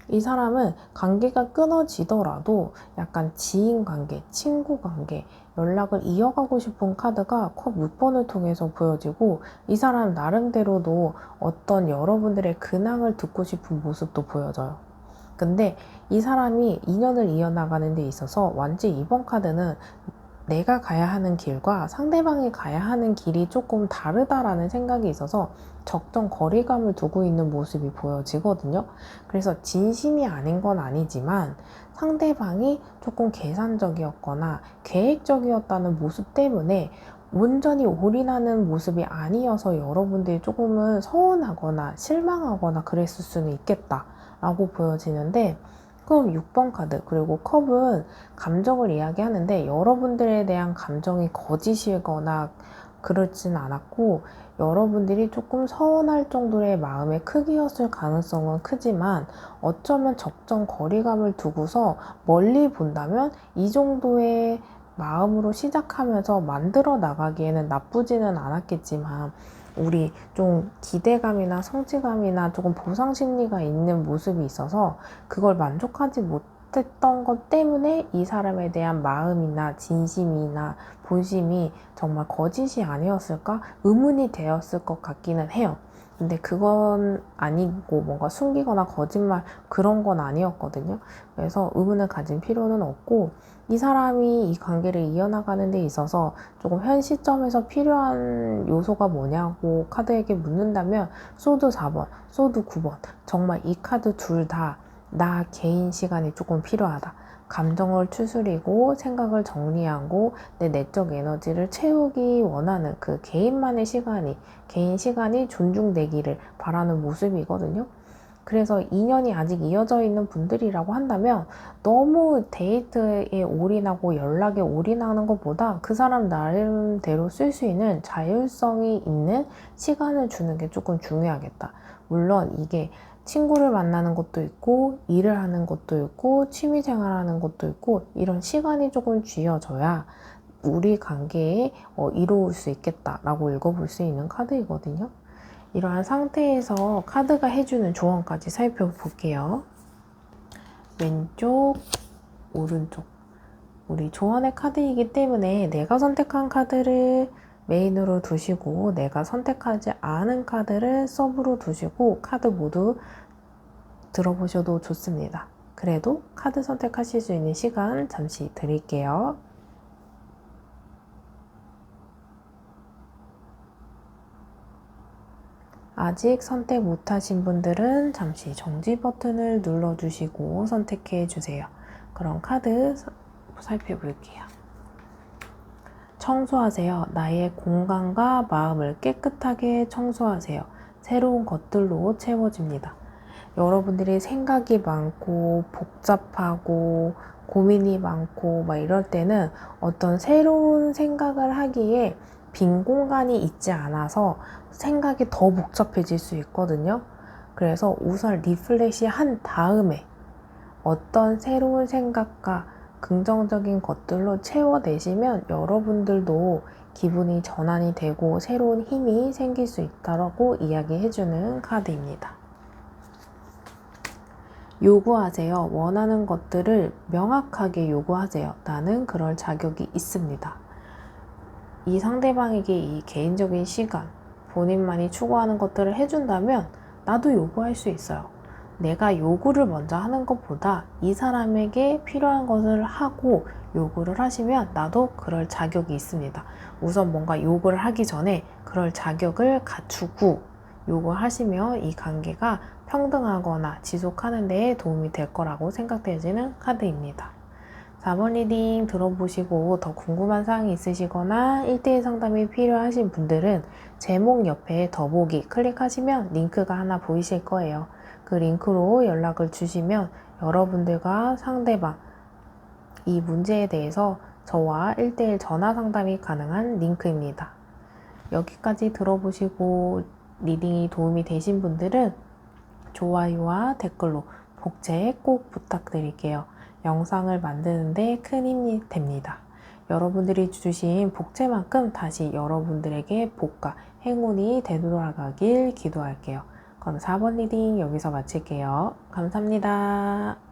이 사람은 관계가 끊어지더라도 약간 지인 관계, 친구 관계, 연락을 이어가고 싶은 카드가 컵 6번을 통해서 보여지고, 이 사람 나름대로도 어떤 여러분들의 근황을 듣고 싶은 모습도 보여져요. 근데 이 사람이 인연을 이어나가는 데 있어서 완전 이번 카드는 내가 가야 하는 길과 상대방이 가야 하는 길이 조금 다르다라는 생각이 있어서 적정 거리감을 두고 있는 모습이 보여지거든요. 그래서 진심이 아닌 건 아니지만 상대방이 조금 계산적이었거나 계획적이었다는 모습 때문에 온전히 올인하는 모습이 아니어서 여러분들이 조금은 서운하거나 실망하거나 그랬을 수는 있겠다라고 보여지는데, 그럼 6번 카드, 그리고 컵은 감정을 이야기하는데 여러분들에 대한 감정이 거짓이거나 그렇진 않았고, 여러분들이 조금 서운할 정도의 마음의 크기였을 가능성은 크지만, 어쩌면 적정 거리감을 두고서 멀리 본다면 이 정도의 마음으로 시작하면서 만들어 나가기에는 나쁘지는 않았겠지만, 우리 좀 기대감이나 성취감이나 조금 보상 심리가 있는 모습이 있어서 그걸 만족하지 못했던 것 때문에 이 사람에 대한 마음이나 진심이나 본심이 정말 거짓이 아니었을까 의문이 되었을 것 같기는 해요. 근데 그건 아니고 뭔가 숨기거나 거짓말 그런 건 아니었거든요. 그래서 의문을 가진 필요는 없고, 이 사람이 이 관계를 이어나가는 데 있어서 조금 현 시점에서 필요한 요소가 뭐냐고 카드에게 묻는다면 소드 4번, 소드 9번, 정말 이 카드 둘 다 나 개인 시간이 조금 필요하다. 감정을 추스리고 생각을 정리하고 내 내적 에너지를 채우기 원하는 그 개인만의 시간이, 개인 시간이 존중되기를 바라는 모습이거든요. 그래서 인연이 아직 이어져 있는 분들이라고 한다면 너무 데이트에 올인하고 연락에 올인하는 것보다 그 사람 나름대로 쓸 수 있는 자율성이 있는 시간을 주는 게 조금 중요하겠다. 물론 이게 친구를 만나는 것도 있고 일을 하는 것도 있고 취미생활 하는 것도 있고, 이런 시간이 조금 쥐어져야 우리 관계에 이로울 수 있겠다라고 읽어볼 수 있는 카드이거든요. 이러한 상태에서 카드가 해주는 조언까지 살펴볼게요. 왼쪽, 오른쪽. 우리 조언의 카드이기 때문에 내가 선택한 카드를 메인으로 두시고 내가 선택하지 않은 카드를 서브로 두시고 카드 모두 들어보셔도 좋습니다. 그래도 카드 선택하실 수 있는 시간 잠시 드릴게요. 아직 선택 못하신 분들은 잠시 정지 버튼을 눌러주시고 선택해 주세요. 그럼 카드 살펴볼게요. 청소하세요. 나의 공간과 마음을 깨끗하게 청소하세요. 새로운 것들로 채워집니다. 여러분들이 생각이 많고 복잡하고 고민이 많고 막 이럴 때는 어떤 새로운 생각을 하기에 빈 공간이 있지 않아서 생각이 더 복잡해질 수 있거든요. 그래서 우선 리플레시 한 다음에 어떤 새로운 생각과 긍정적인 것들로 채워내시면 여러분들도 기분이 전환이 되고 새로운 힘이 생길 수 있다고 이야기해주는 카드입니다. 요구하세요. 원하는 것들을 명확하게 요구하세요. 나는 그럴 자격이 있습니다. 이 상대방에게 이 개인적인 시간, 본인만이 추구하는 것들을 해준다면 나도 요구할 수 있어요. 내가 요구를 먼저 하는 것보다 이 사람에게 필요한 것을 하고 요구를 하시면 나도 그럴 자격이 있습니다. 우선 뭔가 요구를 하기 전에 그럴 자격을 갖추고 요구하시면 이 관계가 평등하거나 지속하는 데 도움이 될 거라고 생각되지는 카드입니다. 4번 리딩 들어보시고 더 궁금한 사항이 있으시거나 1대1 상담이 필요하신 분들은 제목 옆에 더보기 클릭하시면 링크가 하나 보이실 거예요. 그 링크로 연락을 주시면 여러분들과 상대방, 이 문제에 대해서 저와 1대1 전화 상담이 가능한 링크입니다. 여기까지 들어보시고 리딩이 도움이 되신 분들은 좋아요와 댓글로 복제 꼭 부탁드릴게요. 영상을 만드는데 큰 힘이 됩니다. 여러분들이 주신 복제만큼 다시 여러분들에게 복과 행운이 되돌아가길 기도할게요. 그럼 4번 리딩 여기서 마칠게요. 감사합니다.